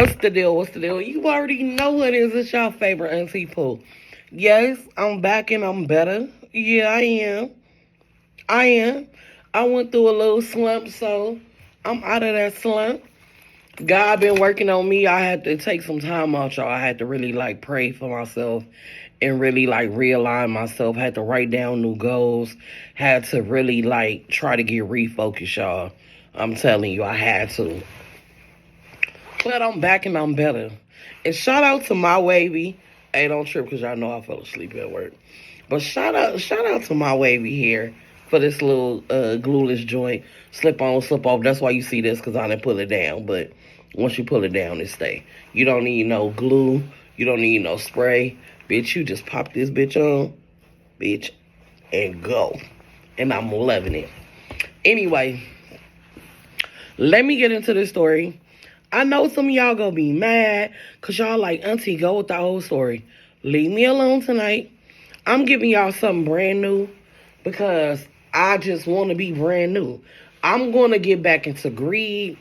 What's the deal? What's the deal? You already know what it is. It's your favorite Auntie Pooh. Yes, I'm back and I'm better. Yeah, I am. I am. I went through a little slump, so I'm out of that slump. God been working on me. I had to take some time out, y'all. I had to really pray for myself and really realign myself. Had to write down new goals. Had to really try to get refocused, y'all. I'm telling you, I had to. But I'm back and I'm better. And shout out to my wavy. Hey, don't trip because y'all know I fell asleep at work. But shout out to my wavy here for this little glueless joint. Slip on, slip off. That's why you see this, because I didn't pull it down. But once you pull it down, it stay. You don't need no glue. You don't need no spray. Bitch, you just pop this bitch on, bitch, and go. And I'm loving it. Anyway, let me get into this story. I know some of y'all gonna be mad because y'all like, Auntie, go with the whole story. Leave me alone tonight. I'm giving y'all something brand new because I just want to be brand new. I'm going to get back into greed.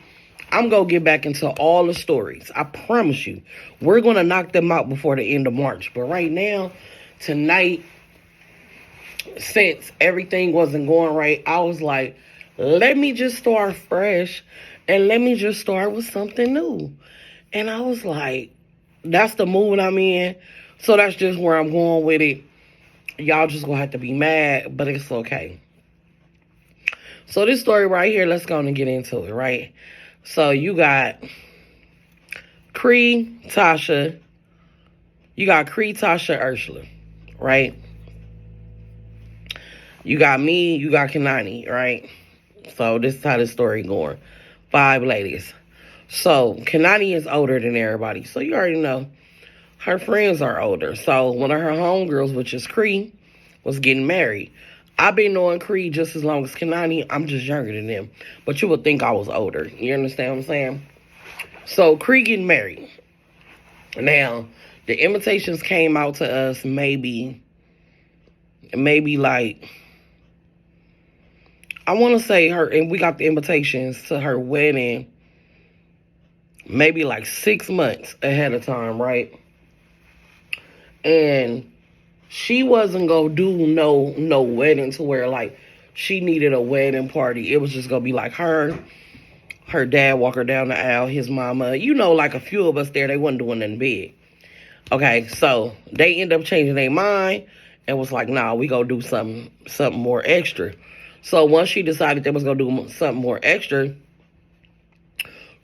I'm going to get back into all the stories. I promise you. We're going to knock them out before the end of March. But right now, tonight, since everything wasn't going right, I was like, let me just start fresh and let me just start with something new. And I was like, that's the mood I'm in. So that's just where I'm going with it. Y'all just gonna have to be mad, but it's okay. So this story right here, let's go and get into it, right? So you got Tasha, Ursula, right? You got me, you got Kanani, right? So this is how the story going. 5 ladies. So Kanani is older than everybody. So you already know her friends are older. So one of her homegirls, which is Cree, was getting married. I've been knowing Cree just as long as Kanani. I'm just younger than them. But you would think I was older. You understand what I'm saying? So Cree getting married. Now, the invitations came out to us maybe I want to say and we got the invitations to her wedding maybe 6 months ahead of time, right? And she wasn't going to do no wedding to where she needed a wedding party. It was just going to be her dad walk her down the aisle, his mama, a few of us there. They wasn't doing nothing big. Okay, so they end up changing their mind and was like, nah, we gonna do something more extra. So once she decided they was gonna do something more extra,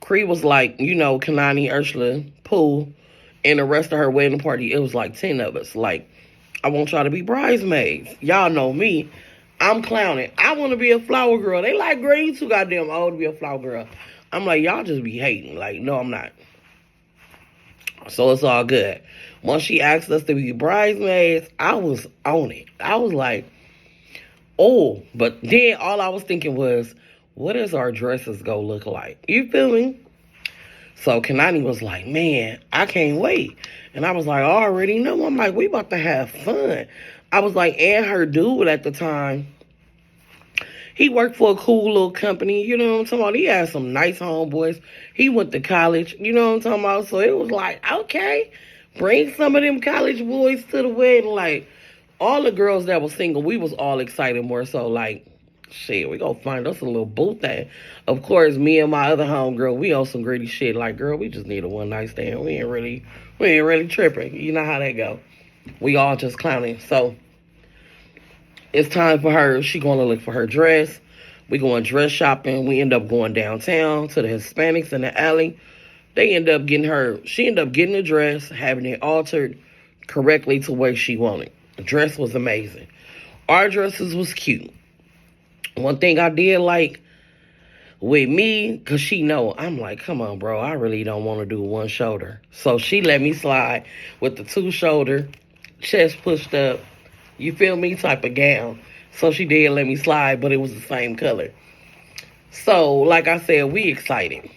Cree was like, Kanani, Ursula, Pooh, and the rest of her wedding party, it was 10 of us. I want y'all to be bridesmaids. Y'all know me. I'm clowning. I want to be a flower girl. They like, girl, you too goddamn old to be a flower girl. I'm like, y'all just be hating. No, I'm not. So it's all good. Once she asked us to be bridesmaids, I was on it. I was like, oh. But then all I was thinking was, what is our dresses gonna look like? You feel me? So Kanani was like, man, I can't wait. And I was like, I already know. I'm like, we about to have fun. I was like, and her dude at the time, he worked for a cool little company, you know what I'm talking about? He had some nice homeboys. He went to college, you know what I'm talking about? So it was like, okay, bring some of them college boys to the wedding. All the girls that was single, we was all excited more so shit, we gonna find us a little boo thing. Of course, me and my other homegirl, we on some gritty shit. Girl, we just need a one night stand. We ain't really tripping. You know how that go. We all just clowning. So it's time for her. She gonna look for her dress. We going dress shopping. We end up going downtown to the Hispanics in the alley. She end up getting a dress, having it altered correctly to where she wanted. The dress was amazing. Our dresses was cute. One thing I did like with me, because she know, I'm like, come on, bro, I really don't want to do one shoulder. So she let me slide with the 2 shoulder, chest pushed up, you feel me, type of gown. So she did let me slide, but it was the same color. So, like I said, we excited.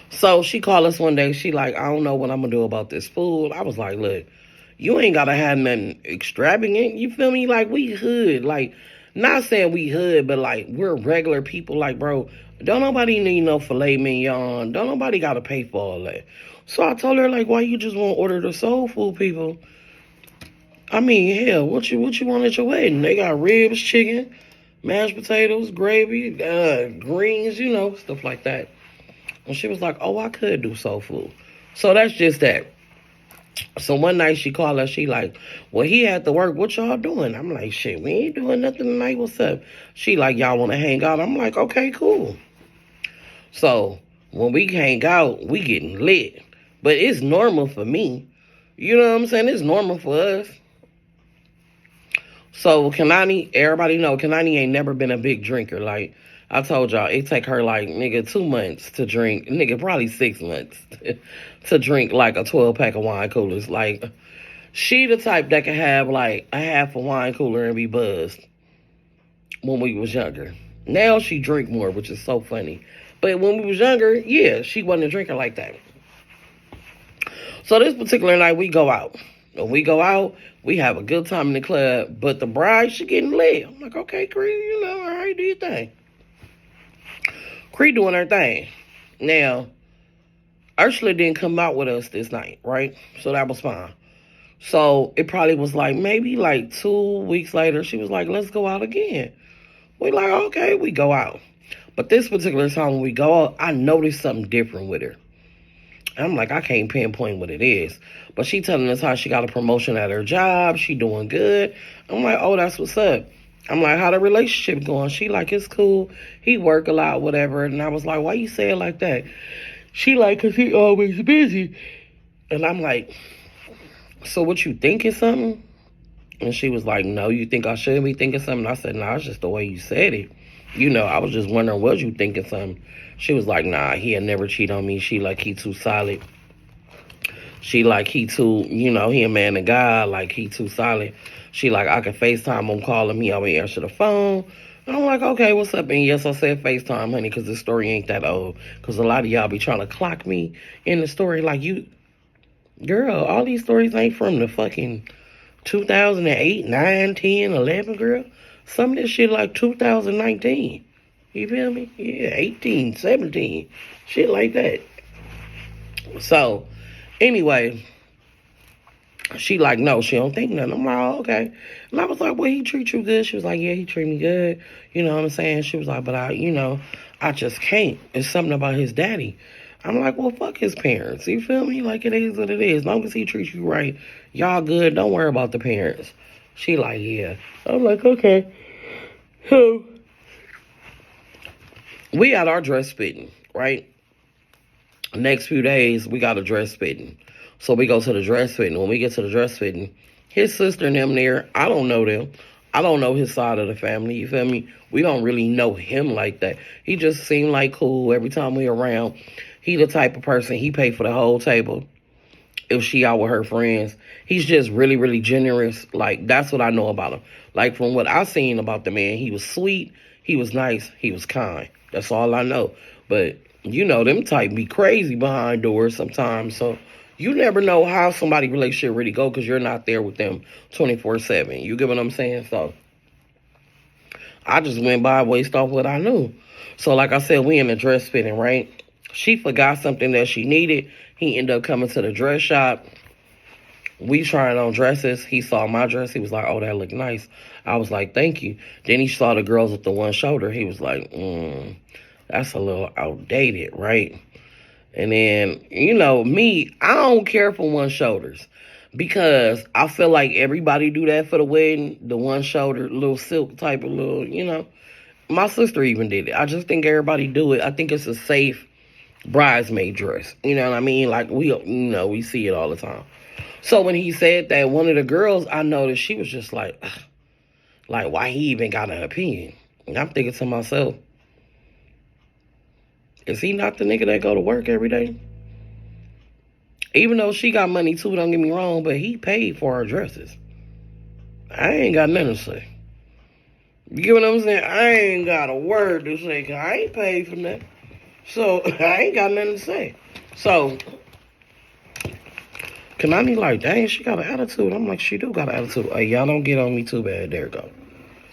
So she called us one day. She like, I don't know what I'm going to do about this food. I was like, look, you ain't got to have nothing extravagant. You feel me? We hood. Not saying we hood, but we're regular people. Bro, Don't nobody need no filet mignon. Don't nobody got to pay for all that. So I told her, like, why you just won't order the soul food people? I mean, hell, what you want at your wedding? They got ribs, chicken, mashed potatoes, gravy, greens, stuff like that. And she was like, oh, I could do soul food. So that's just that. So one night she called us. She like, well, he had to work. What y'all doing? I'm like, shit, we ain't doing nothing tonight. What's up? She like, y'all want to hang out? I'm like, okay, cool. So when we hang out, we getting lit. But it's normal for me. You know what I'm saying? It's normal for us. So Kanani, everybody know, Kanani ain't never been a big drinker. Like I told y'all, it take her like, nigga, 2 months to drink. Nigga, probably 6 months to drink like a 12-pack of wine coolers. Like, she the type that can have like a half a wine cooler and be buzzed when we was younger. Now she drink more, which is so funny. But when we was younger, yeah, she wasn't a drinker like that. So this particular night, we go out. When we go out, we have a good time in the club. But the bride, she getting lit. I'm like, okay, Cree, all right, do your thing. Cree doing her thing. Now, Ursula didn't come out with us this night, right? So that was fine. So it probably was like maybe like 2 weeks later, she was like, let's go out again. We like, okay, we go out. But this particular time when we go out, I noticed something different with her. I'm like, I can't pinpoint what it is. But she telling us how she got a promotion at her job. She doing good. I'm like, oh, that's what's up. I'm like, how the relationship going? She like, it's cool. He work a lot, whatever. And I was like, why you say it like that? She like, because he always busy. And I'm like, so what you thinking something? And she was like, no, you think I should be thinking something? I said, nah, it's just the way you said it. I was just wondering, was you thinking something? She was like, nah, he'll never cheat on me. She like, he too solid. She like, he too, he a man of God. Like, he too solid. She like, I can FaceTime him, call him. He always answer the phone. And I'm like, okay, what's up? And yes, I said FaceTime, honey, because this story ain't that old. Because a lot of y'all be trying to clock me in the story. Like, girl, all these stories ain't from the fucking 2008, 9, 10, 11, girl. Some of this shit like 2019. You feel me? Yeah, 18, 17. Shit like that. So, anyway, she like, no, she don't think nothing. I'm like, oh, okay. And I was like, well, he treat you good? She was like, yeah, he treat me good. You know what I'm saying? She was like, but I just can't. It's something about his daddy. I'm like, well, fuck his parents. You feel me? Like, it is what it is. As long as he treats you right, y'all good. Don't worry about the parents. She like, yeah. I'm like, okay. So, we got our dress fitting, right? Next few days, we got a dress fitting. So we go to the dress fitting. When we get to the dress fitting, his sister and them there, I don't know them. I don't know his side of the family, you feel me? We don't really know him like that. He just seemed like cool every time we around. He the type of person, he pay for the whole table if she out with her friends. He's just really, really generous. Like, that's what I know about him. Like, from what I seen about the man, he was sweet, he was nice, he was kind. That's all I know. But, them type be crazy behind doors sometimes. So, you never know how somebody's relationship really go because you're not there with them 24/7. You get what I'm saying? So, I just went by based off what I knew. So, like I said, we in the dress fitting, right? She forgot something that she needed. He ended up coming to the dress shop. We trying on dresses. He saw my dress. He was like, oh, that look nice. I was like, thank you. Then he saw the girls with the one shoulder. He was like, that's a little outdated, right? And then, me, I don't care for one shoulders because I feel like everybody do that for the wedding. The one shoulder, little silk type of little, My sister even did it. I just think everybody do it. I think it's a safe bridesmaid dress. You know what I mean? Like, we see it all the time. So when he said that, one of the girls, I noticed she was just like, ugh, like, why he even got an opinion? And I'm thinking to myself, is he not the nigga that go to work every day? Even though she got money too, don't get me wrong, but he paid for her dresses. I ain't got nothing to say. You get what I'm saying? I ain't got a word to say, because I ain't paid for that. So, I ain't got nothing to say. So, Kanani like, dang, she got an attitude. I'm like, she do got an attitude. Hey, y'all don't get on me too bad. There we go.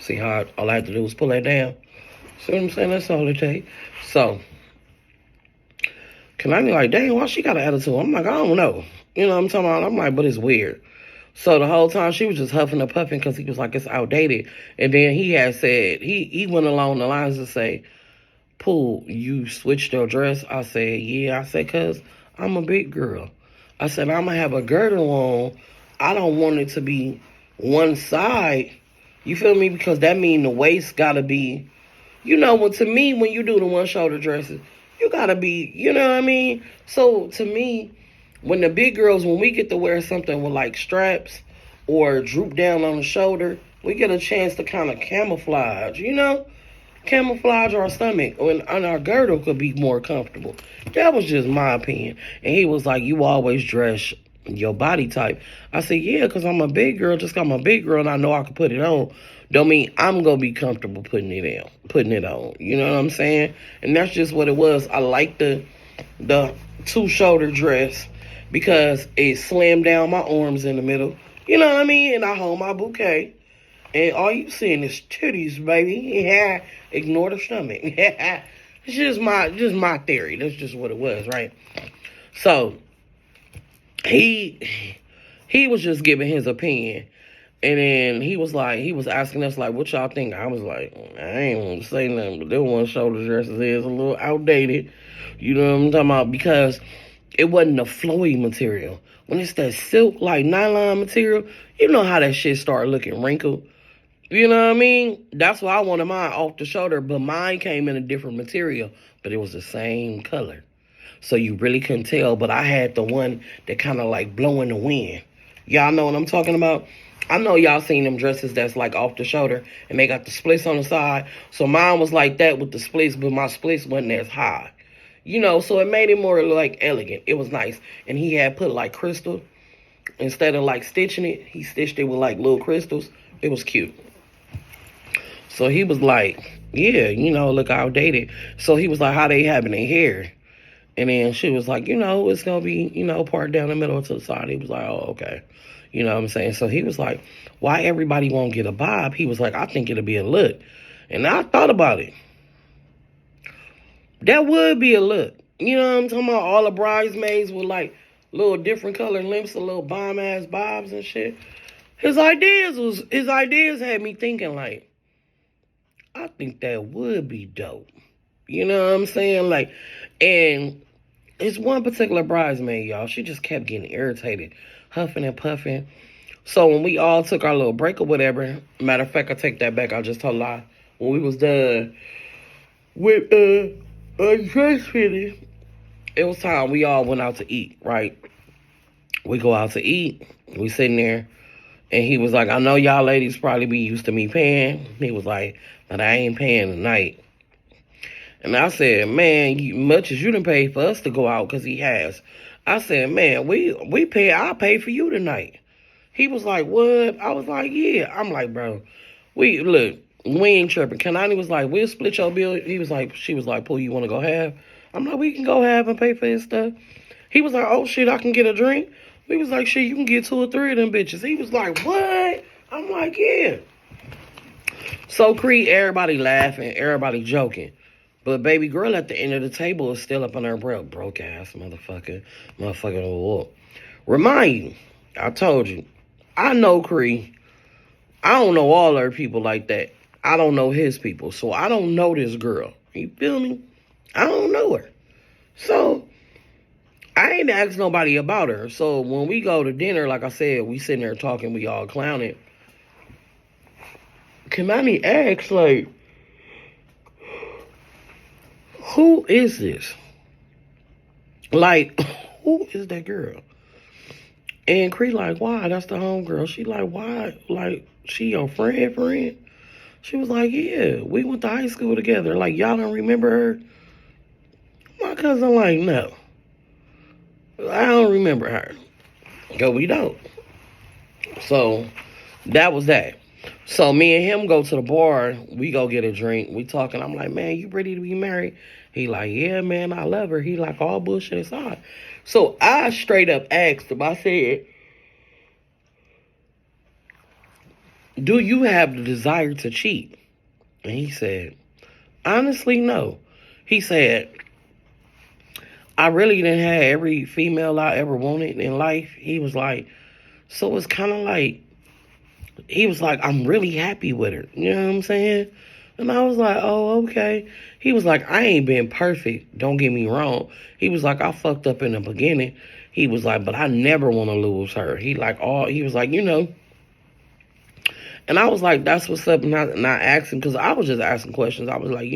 See how all I had to do was pull that down? See what I'm saying? That's all it takes. So, can I be like, dang, why she got an attitude? I'm like, I don't know. You know what I'm talking about? I'm like, but it's weird. So the whole time she was just huffing and puffing because he was like, it's outdated. And then he had said, he went along the lines to say, Pooh, you switched your dress? I said, yeah. I said, because I'm a big girl. I said, I'm going to have a girdle on. I don't want it to be one side. You feel me? Because that mean the waist got to be, well, to me, when you do the one shoulder dresses, you got to be, you know what I mean? So to me, when the big girls, when we get to wear something with like straps or droop down on the shoulder, we get a chance to kind of camouflage, camouflage our stomach and our girdle could be more comfortable. That was just my opinion. And he was like, you always dress your body type. I said, yeah, because I'm a big girl. Just 'cause I'm a big girl and I know I can put it on, don't mean I'm going to be comfortable putting it on. You know what I'm saying? And that's just what it was. I like the two shoulder dress because it slammed down my arms in the middle. You know what I mean? And I hold my bouquet. And all you seeing is titties, baby. Yeah, ignore the stomach. It's just my theory. That's just what it was, right? So he was just giving his opinion, and then he was asking us like, what y'all think? I was like, I ain't want to say nothing, but that one shoulder dresses is a little outdated. You know what I'm talking about? Because it wasn't a flowy material. When it's that silk like nylon material, you know how that shit start looking wrinkled. You know what I mean? That's why I wanted mine off the shoulder, but mine came in a different material, but it was the same color. So you really couldn't tell, but I had the one that kind of like blow in the wind. Y'all know what I'm talking about? I know y'all seen them dresses that's like off the shoulder and they got the splits on the side. So mine was like that with the splits, but my splits wasn't as high. So it made it more like elegant. It was nice. And he had put like crystal. Instead of like stitching it, he stitched it with like little crystals. It was cute. So he was like, yeah, look outdated. So he was like, how they having their hair? And then she was like, it's going to be, part down the middle to the side. He was like, oh, okay. You know what I'm saying? So he was like, why everybody won't get a bob? He was like, I think it'll be a look. And I thought about it. That would be a look. You know what I'm talking about? All the bridesmaids with like little different colored lamps and little bomb ass bobs and shit. His ideas had me thinking like, I think that would be dope. You know what I'm saying? Like, and it's one particular bridesmaid, y'all. She just kept getting irritated, huffing and puffing. So when we all took our little break or whatever, matter of fact, I take that back. I just told a lie. When we was done with dress fitting, it was time. We all went out to eat, right? We go out to eat. We sitting there. And he was like, I know y'all ladies probably be used to me paying. He was like, but I ain't paying tonight. And I said, man, much as you done paid for us to go out, because he has. I said, man, we pay, I'll pay for you tonight. He was like, what? I was like, yeah. I'm like, bro, we ain't tripping. Kanani was like, we'll split your bill. She was like, Pooh, you want to go half? I'm like, we can go half and pay for his stuff. He was like, oh, shit, I can get a drink. We was like, shit, you can get 2 or 3 of them bitches. He was like, what? I'm like, yeah. So Creed, everybody laughing, everybody joking. But baby girl at the end of the table is still up on her broke ass motherfucker. Motherfucker. Remind you, I told you, I know Creed. I don't know all her people like that. I don't know his people. So I don't know this girl. You feel me? I don't know her. So I ain't asked nobody about her. So when we go to dinner, like I said, we sitting there talking, we all clowning. Kimani asks, like, who is this? Like, who is that girl? And Cree like, why? That's the homegirl. She like, why? Like, she your friend? She was like, yeah, we went to high school together. Like, y'all don't remember her? My cousin like, no. I don't remember her. Go, we don't. So, that was that. So, me and him go to the bar. We go get a drink. We talking. I'm like, man, you ready to be married? He like, yeah, man, I love her. He like, all bullshit aside. So, I straight up asked him. I said, do you have the desire to cheat? And he said, Honestly, no. He said, I really didn't have every female I ever wanted in life. He was like, so it's kind of like, he was like, I'm really happy with her. You know what I'm saying? And I was like, oh, okay. He was like, I ain't been perfect. Don't get me wrong. He was like, I fucked up in the beginning. He was like, but I never want to lose her. He was like, and I was like, that's what's up. Not asking, because I was just asking questions. I was like,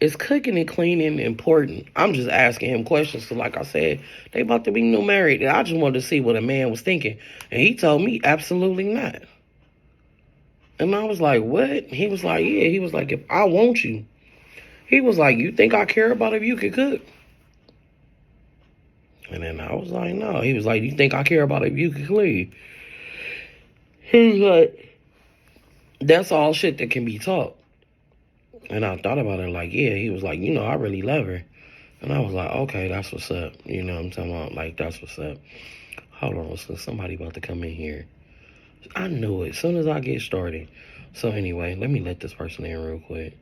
is cooking and cleaning important? I'm just asking him questions. So like I said, they about to be new married. And I just wanted to see what a man was thinking. And he told me, absolutely not. And I was like, what? He was like, yeah. He was like, if I want you. He was like, you think I care about if you can cook? And then I was like, no. He was like, you think I care about if you can clean? He was like, that's all shit that can be taught. And I thought about it like, yeah. He was like, I really love her. And I was like, okay, that's what's up. You know what I'm talking about? Like, that's what's up. Hold on, so somebody about to come in here. I knew it as soon as I get started. So anyway, let me let this person in real quick.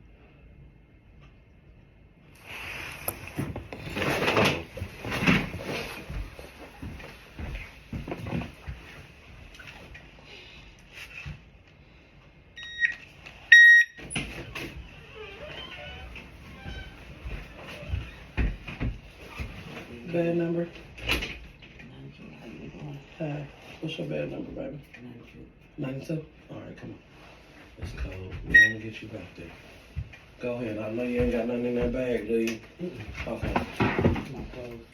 Bad number? Hi. What's your bad number, baby? 92? Alright, come on. It's cold. We're gonna get you back there. Go ahead. I know you ain't got nothing in that bag, do you? Okay.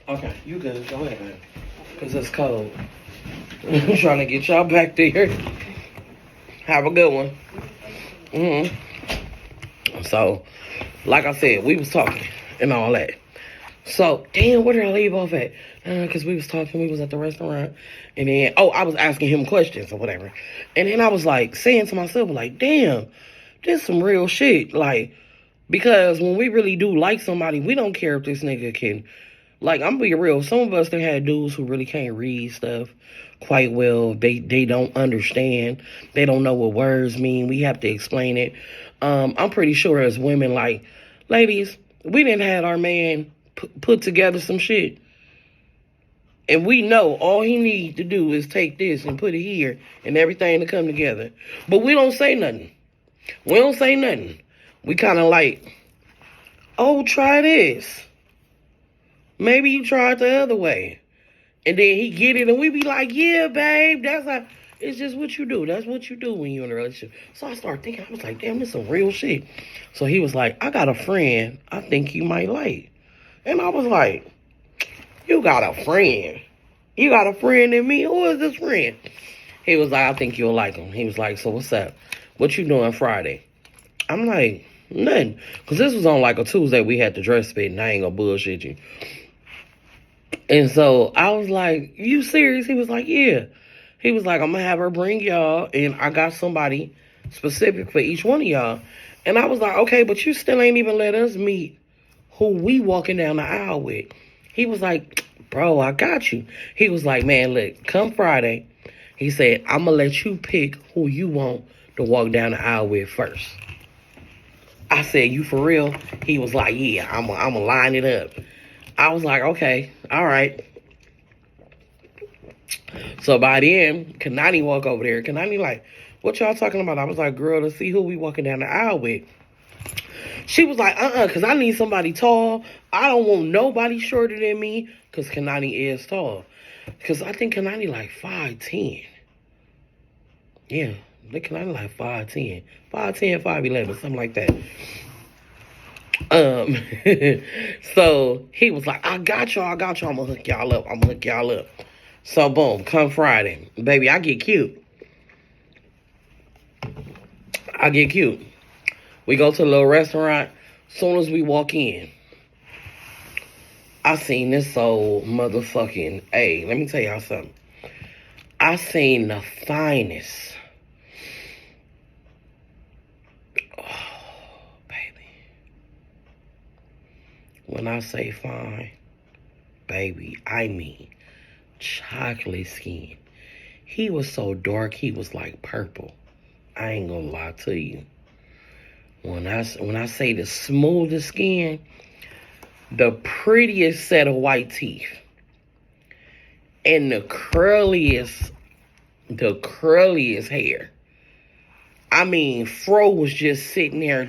Okay, you good. Go ahead, man. Because it's cold. I'm trying to get y'all back there. Have a good one. So, like I said, we was talking and all that. So, damn, where did I leave off at? Because we was talking, we was at the restaurant. And then, I was asking him questions or whatever. And then I was like, saying to myself, like, damn, this some real shit. Like, because when we really do like somebody, we don't care if this nigga can, like, I'm being real. Some of us that had dudes who really can't read stuff quite well. They don't understand. They don't know what words mean. We have to explain it. I'm pretty sure as women, like, ladies, we didn't have our man put together some shit. And we know all he needs to do is take this and put it here and everything to come together. But we don't say nothing. We don't say nothing. We kind of like, oh, try this. Maybe you try it the other way. And then he get it and we be like, yeah, babe, that's how, it's just what you do. That's what you do when you're in a relationship. So I started thinking, I was like, damn, this is some real shit. So he was like, I got a friend I think you might like. And I was like, you got a friend? You got a friend in me? Who is this friend? He was like, I think you'll like him. He was like, so what's up? What you doing Friday? I'm like, nothing. Because this was on like a Tuesday. We had the dress fit and I ain't gonna bullshit you. And so I was like, you serious? He was like, yeah. He was like, I'm going to have her bring y'all. And I got somebody specific for each one of y'all. And I was like, okay, but you still ain't even let us meet who we walking down the aisle with. He was like, bro, I got you. He was like, man, look, come Friday. He said, I'm going to let you pick who you want to walk down the aisle with first. I said, you for real? He was like, yeah, I'm going to line it up. I was like, okay, all right. So by then, Kanani walk over there. Kanani like, what y'all talking about? I was like, girl, to see who we walking down the aisle with. She was like, because I need somebody tall. I don't want nobody shorter than me, because Kanani is tall. Because I think Kanani like 5'10". Yeah, Kanani like 5'10". 5'10", 5'11", something like that. So he was like, I got y'all. I'm gonna hook y'all up. So boom, come Friday. Baby, I get cute. We go to a little restaurant. Soon as we walk in, I seen this so motherfucking, hey, let me tell y'all something. I seen the finest. Oh, baby. When I say fine, baby, I mean chocolate skin. He was so dark, he was like purple. I ain't gonna lie to you. When I say the smoothest skin, the prettiest set of white teeth, and the curliest hair. I mean, Fro was just sitting there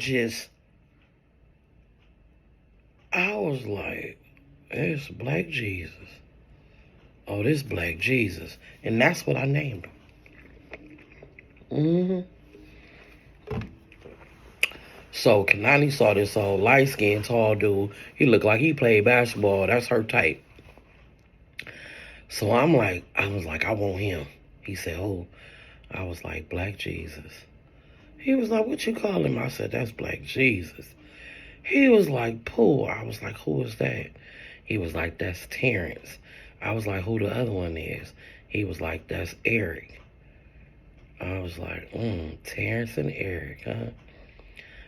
I was like, it's Black Jesus. Oh, this Black Jesus. And that's what I named him. So Kanani saw this old light-skinned, tall dude. He looked like he played basketball. That's her type. So I was like, I want him. He said, oh. I was like, Black Jesus. He was like, what you call him? I said, that's Black Jesus. He was like, Pooh. I was like, who is that? He was like, that's Terrence. I was like, who the other one is? He was like, that's Eric. I was like, Terrence and Eric, huh?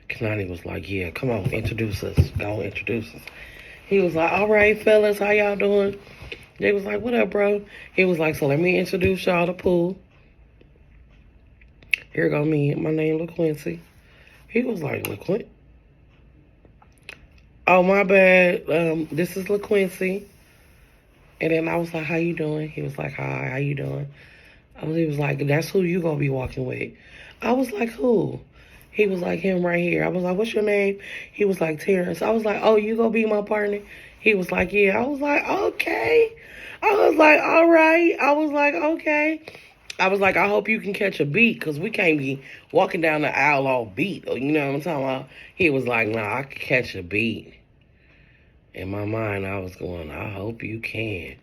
Kanani was like, yeah, come on, introduce us. Go introduce us. He was like, all right, fellas, how y'all doing? They was like, what up, bro? He was like, so let me introduce y'all to Pooh. Here go me. My name LaQuincy. He was like, LaQuincy? Oh, my bad. This is LaQuincy. And then I was like, how you doing? He was like, hi, how you doing? He was like, that's who you gonna be walking with. I was like, who? He was like, him right here. I was like, what's your name? He was like, Terrence. I was like, oh, you gonna be my partner? He was like, yeah. I was like, okay. I was like, all right. I was like, okay. I was like, I hope you can catch a beat, because we can't be walking down the aisle all beat. You know what I'm talking about? He was like, nah, I can catch a beat. In my mind, I was going, I hope you can,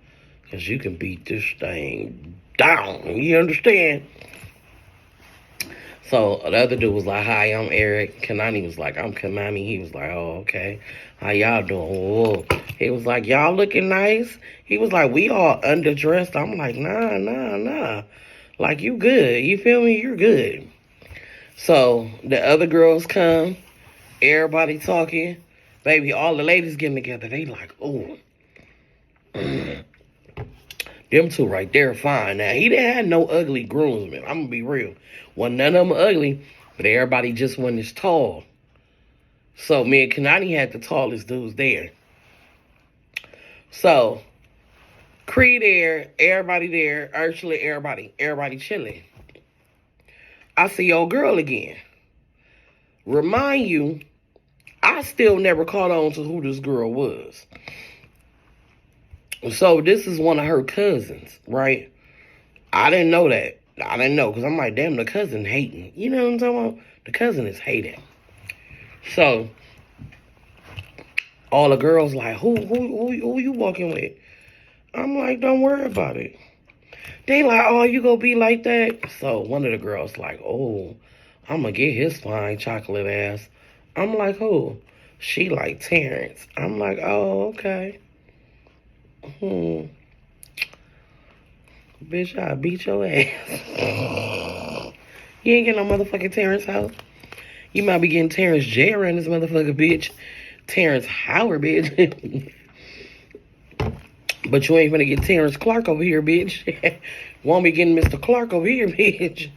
because you can beat this thing down. You understand? So the other dude was like, hi, I'm Eric. Kanani was like, I'm Kanani. He was like, oh, okay. How y'all doing? Whoa. He was like, y'all looking nice? He was like, we all underdressed. I'm like, nah. Like, you good. You feel me? You're good. So the other girls come. Everybody talking. Baby, all the ladies getting together. They like, oh. Them two right there fine. Now, he didn't have no ugly groomsmen. I'm going to be real. Wasn't none of them ugly, but everybody just wasn't as tall. So, me and Kanani had the tallest dudes there. So, Cree there, Ursula, everybody chilling. I see your girl again. Remind you, I still never caught on to who this girl was. So this is one of her cousins, right? I didn't know that. I didn't know, because I'm like, damn, the cousin hating. You know what I'm talking about? The cousin is hating. So, all the girls like, who you walking with? I'm like, don't worry about it. They like, oh, you gonna be like that? So one of the girls like, oh, I'm gonna get his fine chocolate ass. I'm like, who? She like Terrence. I'm like, oh, okay. Bitch, I'll beat your ass. You ain't getting no motherfucking Terrence house. You might be getting Terrence J around this motherfucker, bitch. Terrence Howard, bitch. But you ain't gonna get Terrence Clark over here, bitch. Won't be getting Mr. Clark over here, bitch.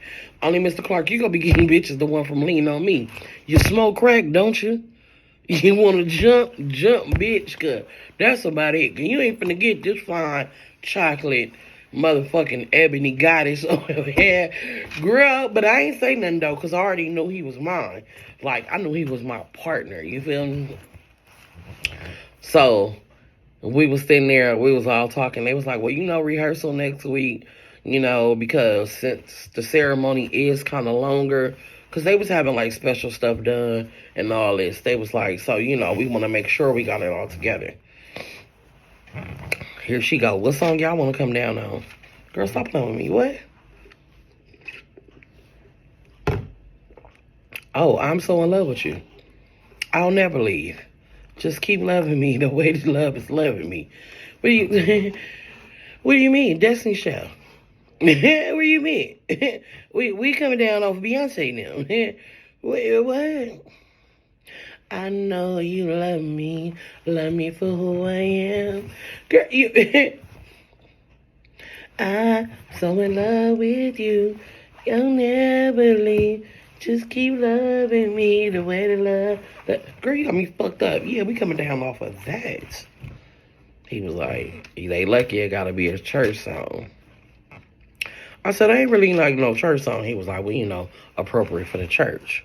Only Mr. Clark you gonna be getting, bitch, is the one from Lean On Me. You smoke crack, don't you? You wanna jump, bitch, cause that's about it. You ain't finna get this fine chocolate motherfucking ebony goddess over here. Girl, but I ain't say nothing though, cause I already knew he was mine. Like, I knew he was my partner, you feel me? So, we was sitting there, we was all talking. They was like, well, rehearsal next week, because since the ceremony is kind of longer, because they was having, like, special stuff done and all this. They was like, so, we want to make sure we got it all together. Here she go. What song y'all want to come down on? Girl, stop playing with me. What? Oh, I'm so in love with you. I'll never leave. Just keep loving me the way that love is loving me. What do you mean? Destiny Child. What do you mean? we coming down off Beyonce now. Wait, what? I know you love me for who I am. Girl, I'm so in love with you. You'll never leave. Just keep loving me the way to love. Girl, you got me fucked up. Yeah, we coming down off of that. He was like, they lucky it gotta be a church song. I said, I ain't really like no church song. He was like, well, you know, appropriate for the church.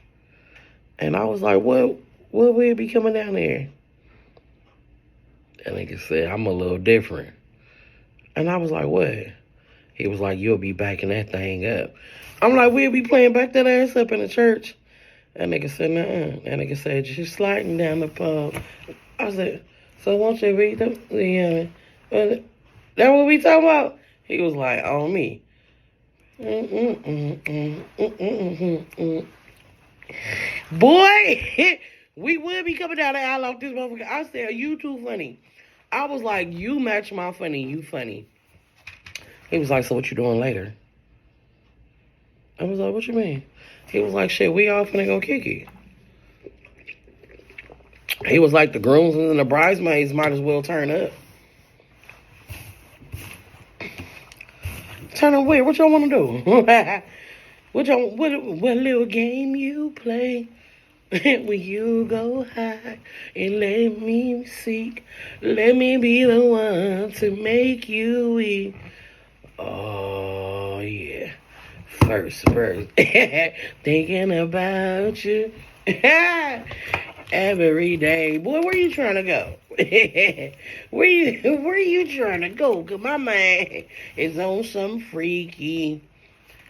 And I was like, what will be coming down there? And nigga said, I'm a little different. And I was like, what? He was like, you'll be backing that thing up. I'm like, we'll be playing back that ass up in the church. That nigga said, nuh-uh. That nigga said, just sliding down the pole. I said, so won't you read them? Yeah. That what we talking about? He was like, on me. Boy, we would be coming down the aisle off this motherfucker. I said, you too funny. I was like, you match my funny, you funny. He was like, so what you doing later? I was like, what you mean? He was like, shit, we all finna go kick it. He was like, the groomsmen and the bridesmaids might as well turn up. Turn up where? What y'all want to do? what little game you play? When you go high and let me seek, let me be the one to make you weak. Oh, yeah. First verse. Thinking about you. Every day. Boy, where you trying to go? where you trying to go? Cause my mind is on some freaky.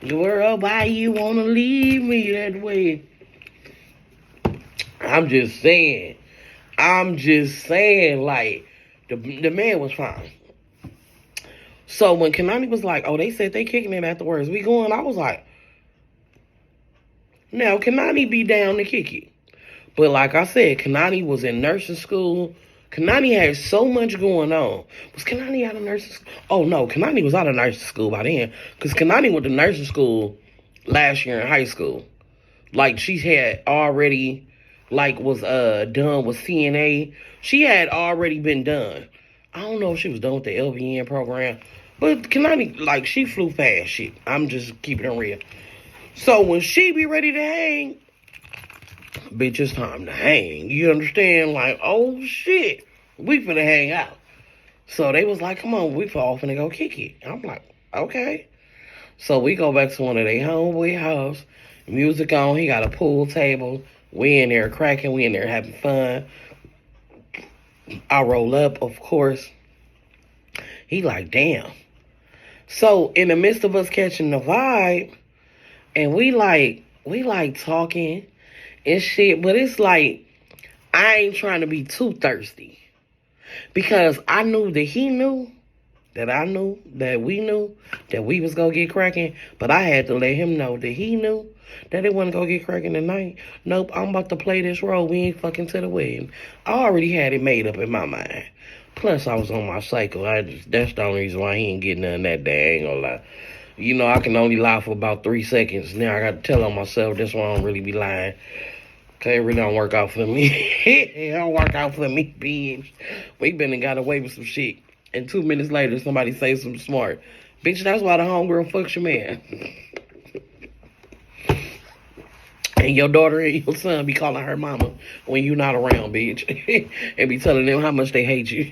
Girl, why you wanna leave me that way? I'm just saying, like, the man was fine. So when Kanani was like, oh, they said they kicking it afterwards, we going, I was like, now, Kanani be down to kick it. But like I said, Kanani was in nursing school. Kanani had so much going on. Was Kanani out of nursing school? Oh, no, Kanani was out of nursing school by then. Because Kanani went to nursing school last year in high school. Like, she had already, like, was done with CNA. She had already been done. I don't know if she was done with the LVN program. But Kanani, like, she flew fast shit. I'm just keeping it real. So when she be ready to hang, bitch, it's time to hang. You understand? Like, oh, shit. We finna hang out. So they was like, come on, we all finna go kick it. I'm like, okay. So we go back to one of their homeboy house. Music on. He got a pool table. We in there cracking. We in there having fun. I roll up, of course. He like, damn. So in the midst of us catching the vibe, and we like talking and shit, but it's like, I ain't trying to be too thirsty. Because I knew that he knew, that I knew, that we knew, that we was gonna get cracking, but I had to let him know that he knew that it wasn't gonna get cracking tonight. Nope, I'm about to play this role. We ain't fucking to the wedding. I already had it made up in my mind. Plus, I was on my cycle. That's the only reason why he ain't getting none of that day. I ain't gonna lie. You know, I can only lie for about 3 seconds. Now I got to tell on myself. That's why I don't really be lying. Okay, it really don't work out for me. It don't work out for me, bitch. We been and got away with some shit. And 2 minutes later, somebody say something smart. Bitch, that's why the homegirl fucks your man. And your daughter and your son be calling her mama when you not around, bitch. And be telling them how much they hate you.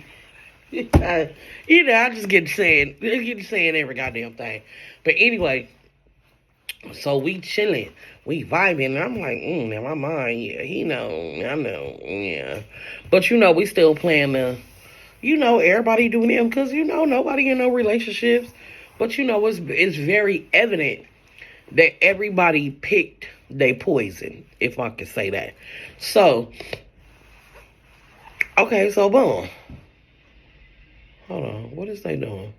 You know, I just get saying every goddamn thing. But anyway, so we chilling, we vibing, and I'm like, in my mind, yeah, he know, I know, yeah. But you know, we still playing the, you know, everybody doing them, because you know, nobody in no relationships. But you know, it's very evident that everybody picked their poison, if I could say that. So, okay, so boom. Hold on, what is they doing?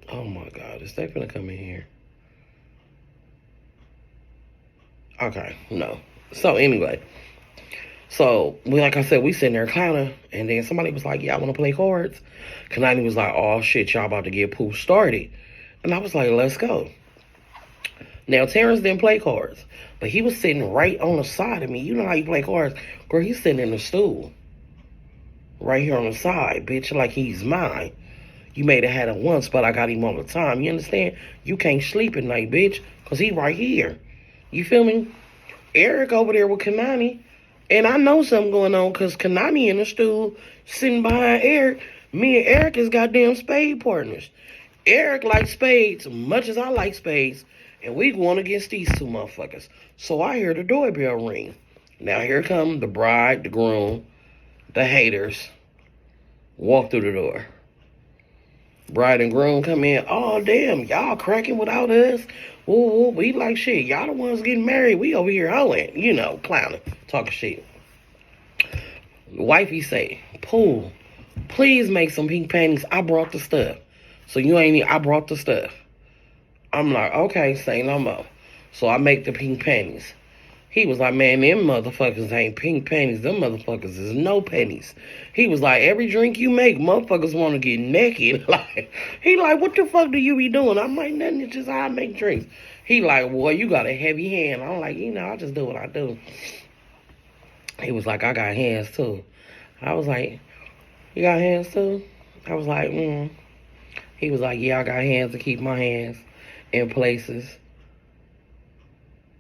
Oh my God, is they gonna come in here? Okay, no. So anyway, like I said, we sitting there clowning, and then somebody was like, yeah, I want to play cards. Kanani was like, oh shit, y'all about to get pool started. And I was like, let's go. Now, Terrence didn't play cards, but he was sitting right on the side of me. You know how you play cards? Girl, he's sitting in the stool. Right here on the side, bitch, like he's mine. You may have had him once, but I got him all the time. You understand? You can't sleep at night, bitch, because he right here. You feel me? Eric over there with Kanani. And I know something going on because Kanani in the stool sitting behind Eric. Me and Eric is goddamn spade partners. Eric likes spades much as I like spades. And we going against these two motherfuckers. So I hear the doorbell ring. Now here come the bride, the groom, the haters. Walk through the door. Bride and groom come in. Oh, damn, y'all cracking without us. Ooh, we like shit. Y'all the ones getting married. We over here hoeing. You know, clowning. Talking shit. Wifey say, Pooh, please make some pink panties. I brought the stuff. So you ain't need, I brought the stuff. I'm like, okay, say no more. So I make the pink panties. He was like, man, them motherfuckers ain't pink panties. Them motherfuckers is no panties. He was like, every drink you make, motherfuckers want to get naked. Like, he like, what the fuck do you be doing? I'm like, nothing, it's just how I make drinks. He like, boy, you got a heavy hand. I'm like, you know, I just do what I do. He was like, I got hands too. I was like, you got hands too? I was like, He was like, yeah, I got hands to keep my hands in places.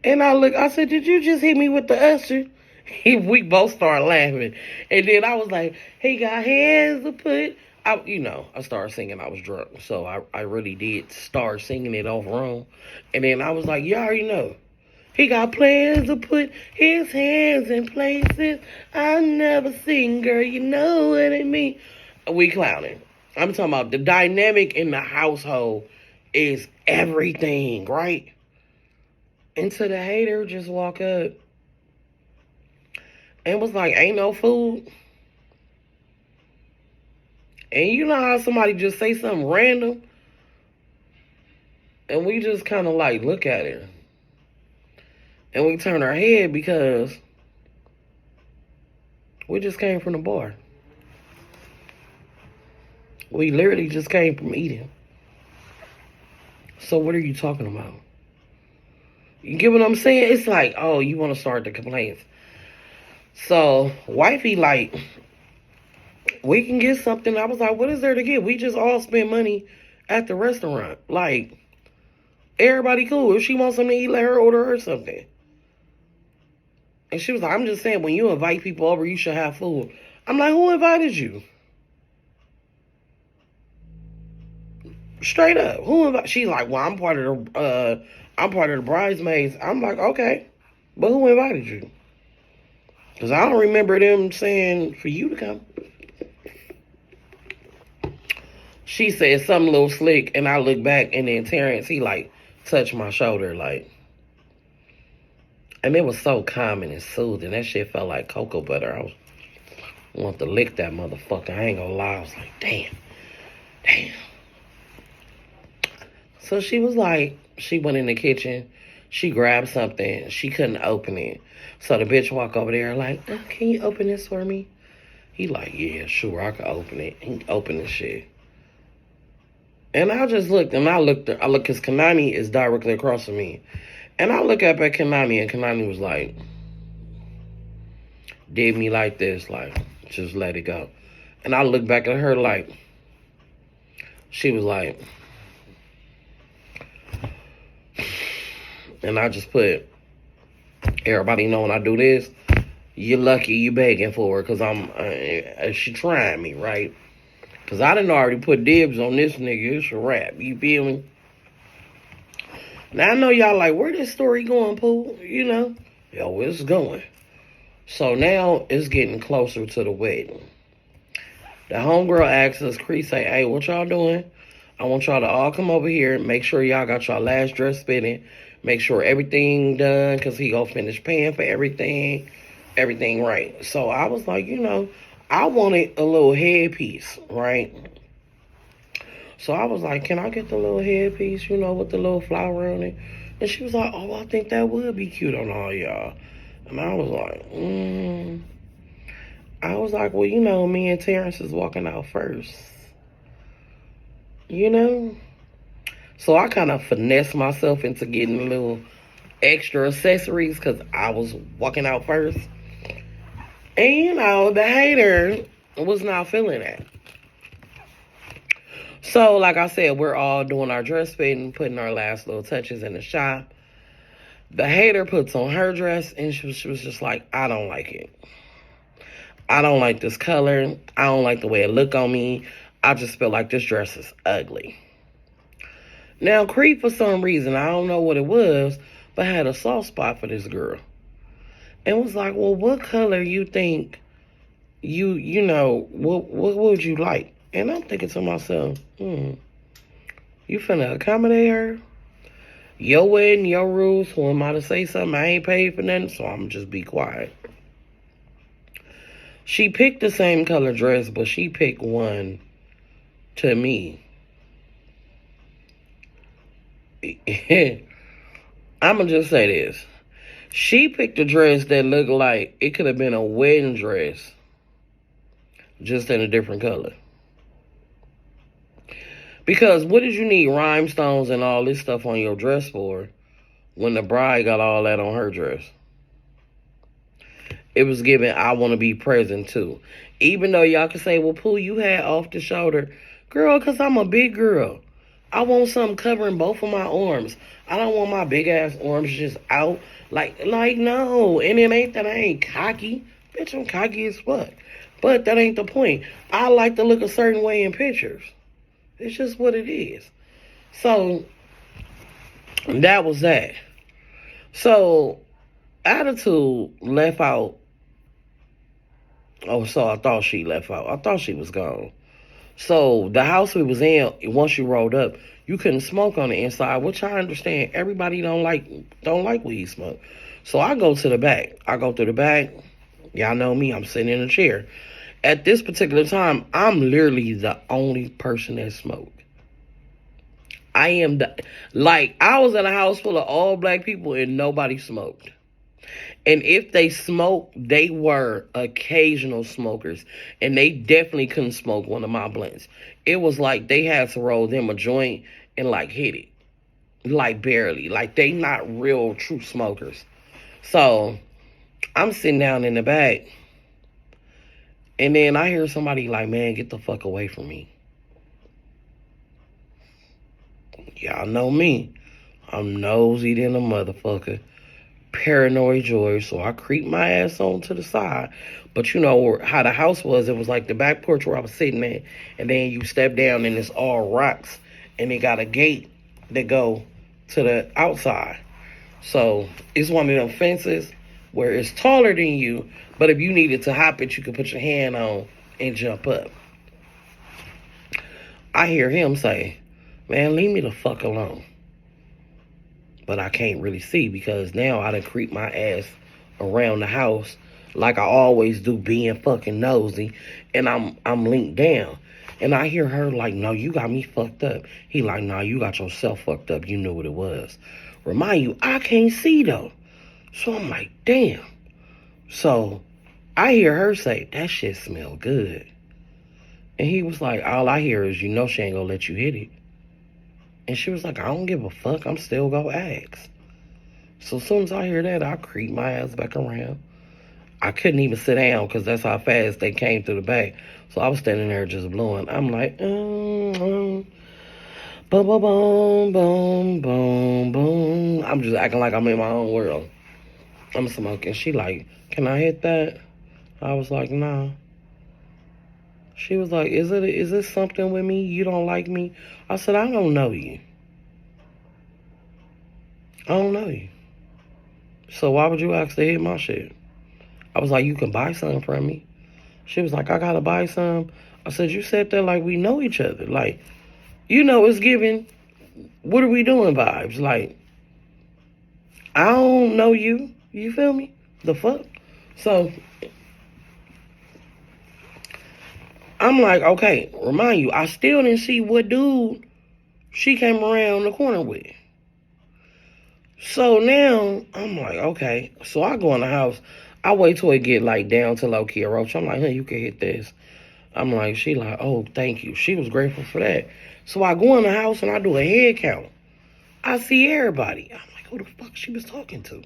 And I said, did you just hit me with the usher? We both started laughing. And then I was like, he got hands to put. I started singing. I was drunk. So I really did start singing it off wrong. And then I was like, you already know. He got plans to put his hands in places I never seen, girl. You know what I mean? We clowning. I'm talking about the dynamic in the household is everything, right? And so the hater just walk up and was like, ain't no food. And you know how somebody just say something random? And we just kind of like look at it. And we turn our head because we just came from the bar. We literally just came from eating. So what are you talking about? You get what I'm saying? It's like, oh, you want to start the complaints. So, wifey like, we can get something. I was like, what is there to get? We just all spend money at the restaurant. Like, everybody cool. If she wants something to eat, let her order her something. And she was like, I'm just saying, when you invite people over, you should have food. I'm like, who invited you? Straight up. Who invited? She's like, well, I'm part of the bridesmaids. I'm like, okay. But who invited you? Because I don't remember them saying for you to come. She said something a little slick, and I look back, and then Terrence, he like touched my shoulder, like. And it was so calming and soothing. That shit felt like cocoa butter. I want to lick that motherfucker. I ain't gonna lie. I was like, damn. So she was like, she went in the kitchen. She grabbed something. She couldn't open it. So the bitch walked over there like, oh, can you open this for me? He like, yeah, sure, I can open it. He opened the shit. And I just looked, and I looked, because Kanani is directly across from me. And I look up at Kanani, and Kanani was like, did me like this, like, just let it go. And I look back at her like, she was like, and I just put, everybody know when I do this, you're lucky you begging for her, because she trying me, right? Because I done already put dibs on this nigga. It's a wrap. You feel me? Now, I know y'all like, where this story going, Pooh? You know? Yo, it's going. So now, it's getting closer to the wedding. The homegirl asks us, Cree say, hey, what y'all doing? I want y'all to all come over here. Make sure y'all got y'all last dress fitting. Make sure everything done, because he gonna finish paying for everything. Everything right. So I was like, you know, I wanted a little headpiece, right? So I was like, can I get the little headpiece, you know, with the little flower on it? And she was like, oh, I think that would be cute on all y'all. And I was like, I was like, well, you know, me and Terrence is walking out first. You know? So I kind of finessed myself into getting a little extra accessories because I was walking out first. And, you know, the hater was not feeling that. So, like I said, we're all doing our dress fitting, putting our last little touches in the shop. The hater puts on her dress, and she was just like, I don't like it. I don't like this color. I don't like the way it look on me. I just feel like this dress is ugly. Now, Creep, for some reason, I don't know what it was, but had a soft spot for this girl. And was like, well, what color you think what would you like? And I'm thinking to myself, you finna accommodate her? Your wedding, your rules, who am I to say something? I ain't paid for nothing, so I'm just be quiet. She picked the same color dress, but she picked one to me. I'ma just say this. She picked a dress that looked like it could have been a wedding dress, just in a different color. Because what did you need rhinestones and all this stuff on your dress for when the bride got all that on her dress? It was given, I want to be present too. Even though y'all can say, well, Pooh, you had off the shoulder. Girl, because I'm a big girl. I want something covering both of my arms. I don't want my big ass arms just out. Like no. And it ain't that I ain't cocky. Bitch, I'm cocky as fuck. But that ain't the point. I like to look a certain way in pictures. It's just what it is. So, that was that. So, Attitude left out. Oh, so I thought she left out. I thought she was gone. So, the house we was in, once you rolled up, you couldn't smoke on the inside, which I understand. Everybody don't like weed smoke. So, I go to the back. I go through the back. Y'all know me. I'm sitting in a chair. At this particular time, I'm literally the only person that smoked. I was in a house full of all black people and nobody smoked. And if they smoked, they were occasional smokers. And they definitely couldn't smoke one of my blunts. It was like they had to roll them a joint and hit it. Barely. They not real true smokers. So, I'm sitting down in the back. And then I hear somebody man, get the fuck away from me. Y'all know me. I'm nosy than a motherfucker. Paranoid Joy. So I creep my ass on to the side. But you know how the house was. It was the back porch where I was sitting at. And then you step down and it's all rocks. And it got a gate that go to the outside. So it's one of them fences where it's taller than you. But if you needed to hop it, you could put your hand on and jump up. I hear him say, man, leave me the fuck alone. But I can't really see because now I done creep my ass around the house like I always do, being fucking nosy. And I'm linked down. And I hear her no, you got me fucked up. He nah, you got yourself fucked up. You knew what it was. Remind you, I can't see though. So I'm damn. So I hear her say, that shit smell good. And he was all I hear is, she ain't gonna let you hit it. And she was I don't give a fuck. I'm still gonna ask. So as soon as I hear that, I creep my ass back around. I couldn't even sit down because that's how fast they came through the back. So I was standing there just blowing. I'm boom, boom, boom, boom, boom. I'm just acting like I'm in my own world. I'm smoking. She can I hit that? I was nah. She was is this something with me? You don't like me? I said, I don't know you. I don't know you. So why would you ask to hit my shit? I was you can buy some from me. She was I gotta buy some. I said, you said that we know each other. It's giving, what are we doing vibes. I don't know you. You feel me? The fuck? So, I'm okay, remind you, I still didn't see what dude she came around the corner with. So now, I'm okay. So I go in the house. I wait till it get down to low-key roach. I'm hey, you can hit this. I'm she oh, thank you. She was grateful for that. So I go in the house and I do a head count. I see everybody. I'm who the fuck she was talking to?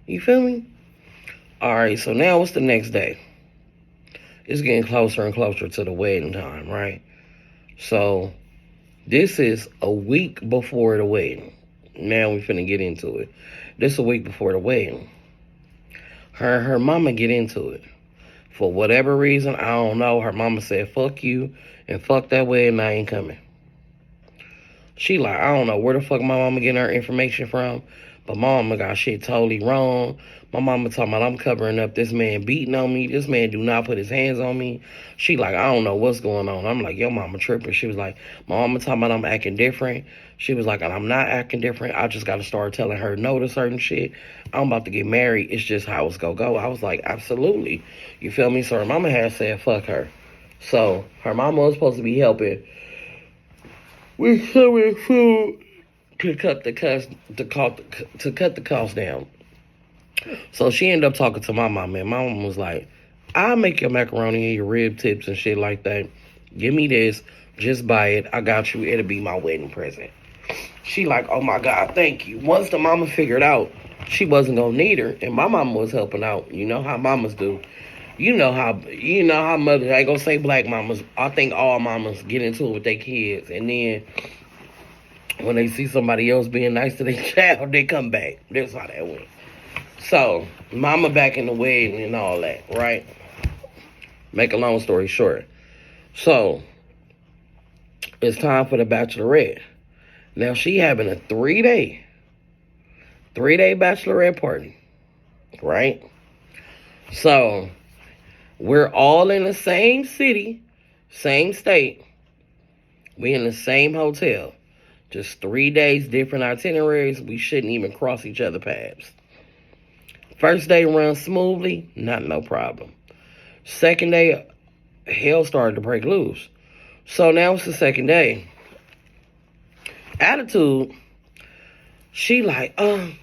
You feel me? All right, so now what's the next day? It's getting closer and closer to the wedding time, right? So this is a week before the wedding. Now we finna get into it. This a week before the wedding. Her and her mama get into it. For whatever reason, I don't know, her mama said, fuck you and fuck that wedding, I ain't coming. She like, I don't know where the fuck my mama getting her information from, but my mama got shit totally wrong. My mama talking about I'm covering up this man beating on me. This man do not put his hands on me. She like, I don't know what's going on. I'm like, yo, mama tripping. She was like, my mama talking about I'm acting different. She was like, and I'm not acting different. I just got to start telling her no to certain shit. I'm about to get married. It's just how it's going to go. I was like, absolutely. You feel me? So her mama had said, fuck her. So her mama was supposed to be helping with some of the food to cut the cost down. So she ended up talking to my mom, and my mom was like, I'll make your macaroni and your rib tips and shit like that. Give me this. Just buy it. I got you. It'll be my wedding present. She like, oh my God, thank you. Once the mama figured out she wasn't gonna need her, and my mama was helping out. You know how mamas do. You know how mothers, I ain't gonna say black mamas. I think all mamas get into it with their kids, and then when they see somebody else being nice to their child, they come back. That's how that went. So, mama back in the wedding and all that, right? Make a long story short. So, it's time for the Bachelorette. Now, she having a three-day Bachelorette party, right? So, we're all in the same city, same state. We in the same hotel. Just 3 days, different itineraries. We shouldn't even cross each other's paths. First day runs smoothly, no problem. Second day, hell started to break loose. So now it's the second day. Attitude, she like, I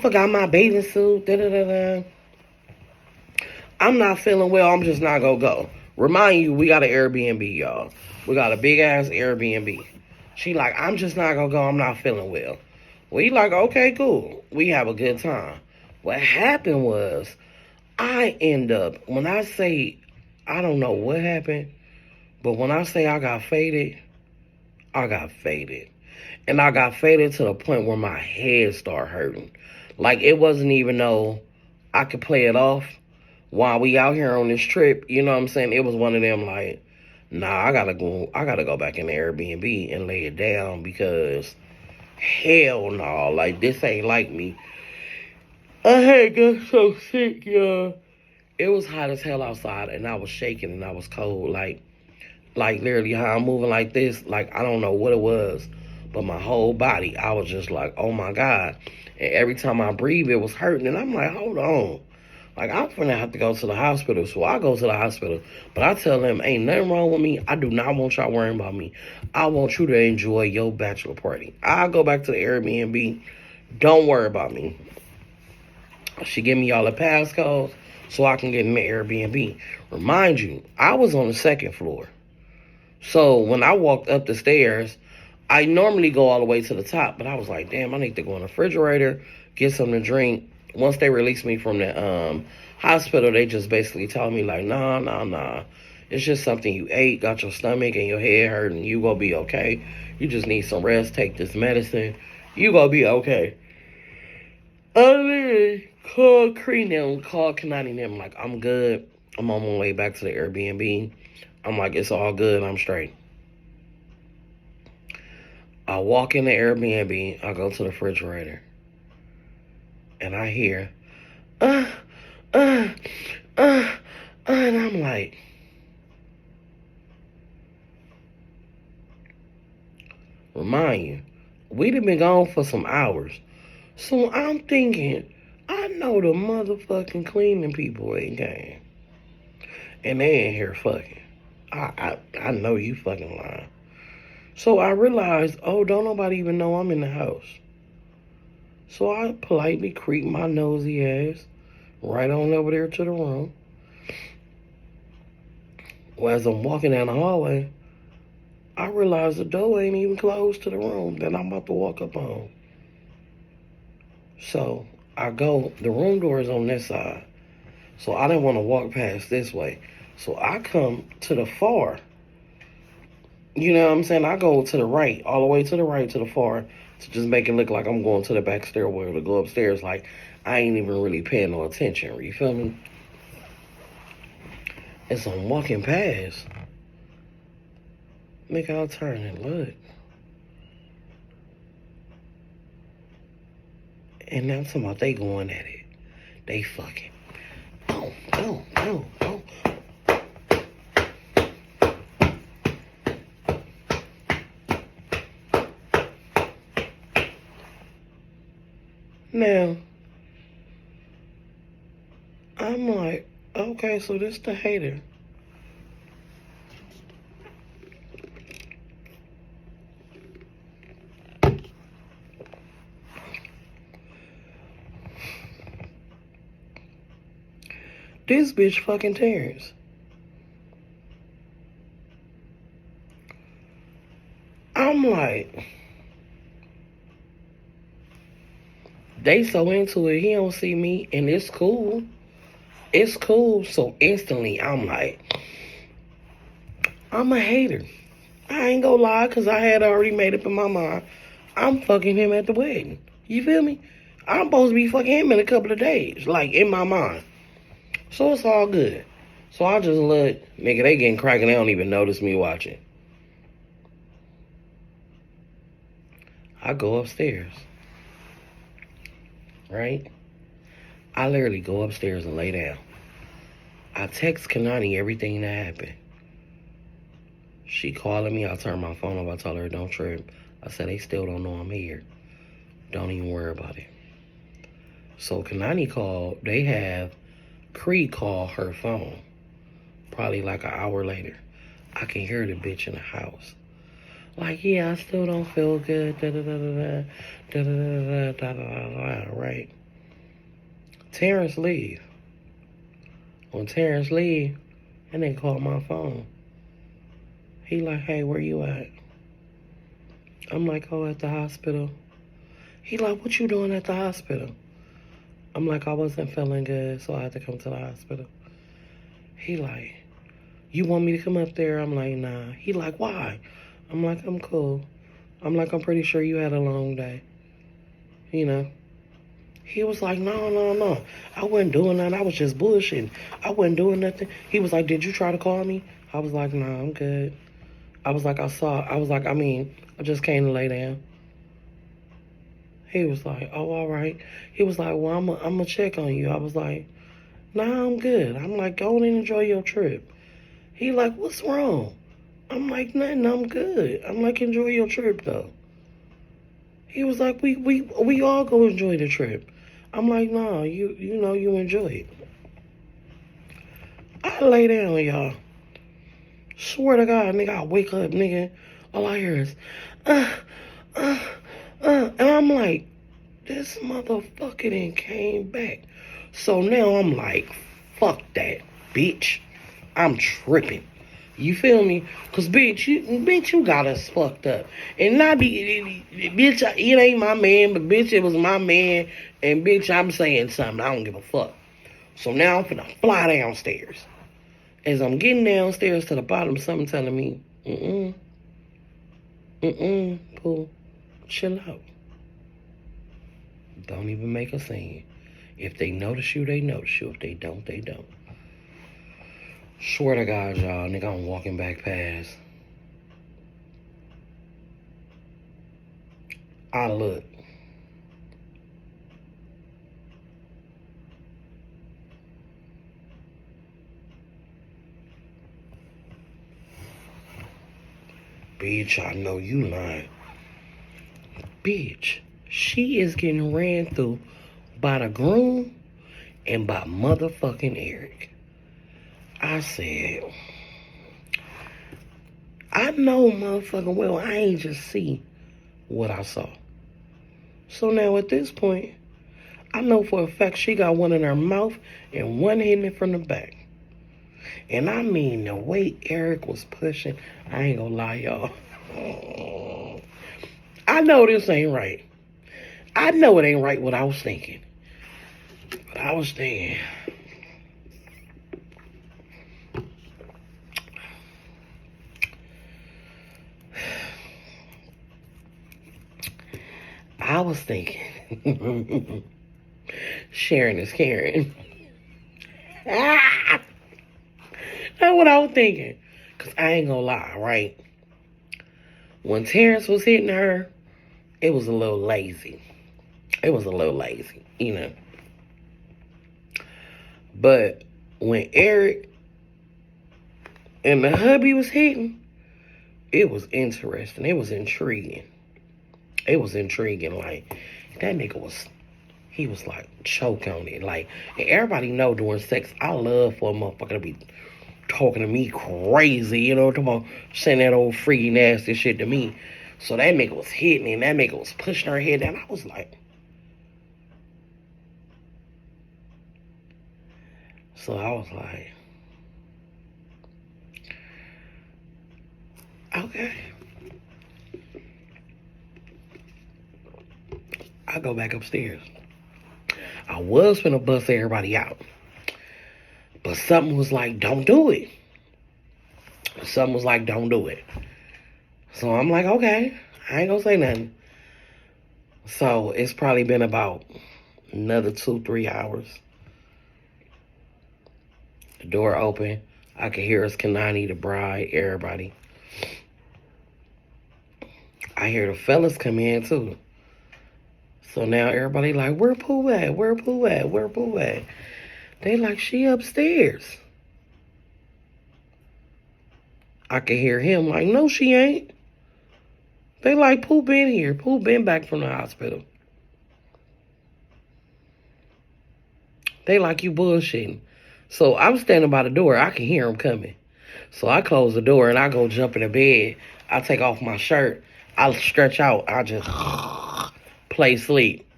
forgot my bathing suit, da-da-da-da. I'm not feeling well, I'm just not gonna go. Remind you, we got an Airbnb, y'all. We got a big-ass Airbnb. She like, I'm just not gonna go, I'm not feeling well. We like, okay, cool. We have a good time. What happened was, I end up, when I say, I don't know what happened, but when I say I got faded, I got faded. And I got faded to the point where my head started hurting. Like, it wasn't even though I could play it off while we out here on this trip. You know what I'm saying? It was one of them like, nah, I gotta go back in the Airbnb and lay it down because hell no, like this ain't like me. I had got so sick, y'all. It was hot as hell outside, and I was shaking and I was cold, like literally how I'm moving like this. Like I don't know what it was, but my whole body, I was just like, oh my God. And every time I breathe, it was hurting, and I'm like, hold on. Like, I'm finna have to go to the hospital. So I go to the hospital. But I tell them, ain't nothing wrong with me. I do not want y'all worrying about me. I want you to enjoy your bachelor party. I'll go back to the Airbnb. Don't worry about me. She give me all the passcodes so I can get in the Airbnb. Remind you, I was on the second floor. So when I walked up the stairs, I normally go all the way to the top. But I was like, damn, I need to go in the refrigerator, get something to drink. Once they released me from the hospital, they just basically told me, like, nah. It's just something you ate, got your stomach and your head hurting. You gonna be okay. You just need some rest. Take this medicine. You gonna be okay. I literally called Kanani and them, like, I'm good. I'm on my way back to the Airbnb. I'm like, it's all good. I'm straight. I walk in the Airbnb. I go to the refrigerator. And I hear, and I'm like, remind you, we'd have been gone for some hours. So I'm thinking, I know the motherfucking cleaning people ain't came. And they ain't here fucking. I know you fucking lying. So I realized, oh, don't nobody even know I'm in the house. So I politely creep my nosy ass right on over there to the room. Well, as I'm walking down the hallway, I realize the door ain't even closed to the room that I'm about to walk up on. So I go, the room door is on this side. So I didn't want to walk past this way. So I come to the far. You know what I'm saying? I go to the right, all the way to the right, to the far. to just make it look like I'm going to the back stairwell to go upstairs. Like, I ain't even really paying no attention. You feel me? As I'm walking past, nigga, I'll turn and look. And now I'm talking about they going at it. They fucking. Oh, oh, oh, oh. Now, I'm like, okay, so this the hater. This bitch fucking Terrence. I'm like, they so into it, he don't see me, and it's cool. It's cool. So instantly, I'm like, I'm a hater. I ain't gonna lie, because I had already made up in my mind. I'm fucking him at the wedding. You feel me? I'm supposed to be fucking him in a couple of days, like, in my mind. So it's all good. So I just look, nigga, they getting cracking. They don't even notice me watching. I go upstairs. Right? I literally go upstairs and lay down. I text Kanani everything that happened. She calling me. I turn my phone off. I tell her, don't trip. I said, they still don't know I'm here. Don't even worry about it. So Kanani called. They have Cree call her phone. Probably like an hour later. I can hear the bitch in the house. Like, yeah, I still don't feel good. Da-da-da-da-da. Da-da-da-da-da. Da-da-da-da. Right? Terrence leave. When Terrence leave, and they call my phone. He like, hey, where you at? I'm like, oh, at the hospital. He like, what you doing at the hospital? I'm like, I wasn't feeling good, so I had to come to the hospital. He like, you want me to come up there? I'm like, nah. He like, why? I'm like, I'm cool. I'm like, I'm pretty sure you had a long day. You know? He was like, no. I wasn't doing nothing. I was just bullshitting. I wasn't doing nothing. He was like, did you try to call me? I was like, nah, I'm good. I was like, I just came to lay down. He was like, oh, all right. He was like, well, I'm going to check on you. I was like, nah, I'm good. I'm like, go and enjoy your trip. He like, what's wrong? I'm like, nothing, I'm good. I'm like, enjoy your trip, though. He was like, we all go enjoy the trip. I'm like, nah, you know, you enjoy it. I lay down, y'all. Swear to God, nigga, I wake up, nigga. All I hear is, uh. And I'm like, this motherfucker done came back. So now I'm like, fuck that, bitch. I'm tripping. You feel me? Cause bitch, you got us fucked up. And not bitch, it ain't my man, but bitch, it was my man. And bitch, I'm saying something. I don't give a fuck. So now I'm finna fly downstairs. As I'm getting downstairs to the bottom, something telling me, Pooh, chill out. Don't even make a scene. If they notice you, they notice you. If they don't, they don't. Swear to God, y'all, nigga, I'm walking back past. I look. Bitch, I know you lying. Bitch, she is getting ran through by the groom and by motherfucking Eric. I said, I know motherfucking well I ain't just see what I saw. So now at this point, I know for a fact she got one in her mouth and one hitting it from the back. And I mean, the way Eric was pushing, I ain't gonna lie, y'all. I know this ain't right. I know it ain't right what I was thinking. But I was thinking, was thinking. Sharing is caring. That's what I was thinking. Because I ain't gonna lie, right? When Terrence was hitting her, it was a little lazy. It was a little lazy, you know. But when Eric and the hubby was hitting, it was interesting. It was intriguing. It was intriguing. Like, that nigga he was like choke on it. Like, and everybody know during sex, I love for a motherfucker to be talking to me crazy, you know, come on, saying that old freaky nasty shit to me. So that nigga was hitting and that nigga was pushing her head down. I was like, so I was like, okay. I go back upstairs. I was finna bust everybody out. But something was like, don't do it. Something was like, don't do it. So I'm like, okay, I ain't gonna say nothing. So it's probably been about another 2-3 hours. The door open. I can hear us, Kanani, the bride, everybody. I hear the fellas come in too. So now everybody like, where Pooh at? Where Pooh at? Where Pooh at? They like, she upstairs. I can hear him like, no, she ain't. They like, Pooh been here. Pooh been back from the hospital. They like, you bullshitting. So I'm standing by the door. I can hear him coming. So I close the door and I go jump in the bed. I take off my shirt. I stretch out. I just play sleep.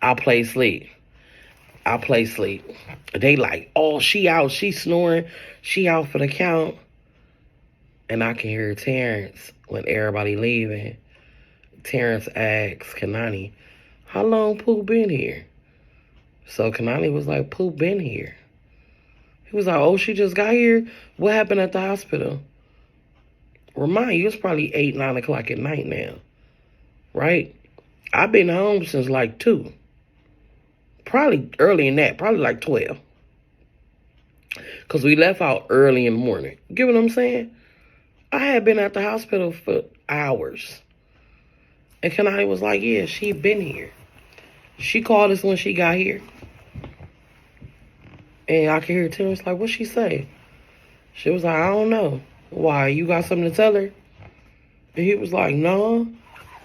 I play sleep. I play sleep. They like, oh, she out. She snoring. She out for the count. And I can hear Terrence when everybody leaving. Terrence asks Kanani, how long Pooh been here? So Kanani was like, Pooh been here. He was like, oh, she just got here? What happened at the hospital? Remind you, it's probably 8, 9 o'clock at night now. Right? I've been home since like 2. Probably early in that. Probably like 12. Because we left out early in the morning. You get what I'm saying? I had been at the hospital for hours. And Kanani was like, yeah, she been here. She called us when she got here. And I could hear Terrence like, what she say? She was like, I don't know. Why, you got something to tell her? And he was like, no.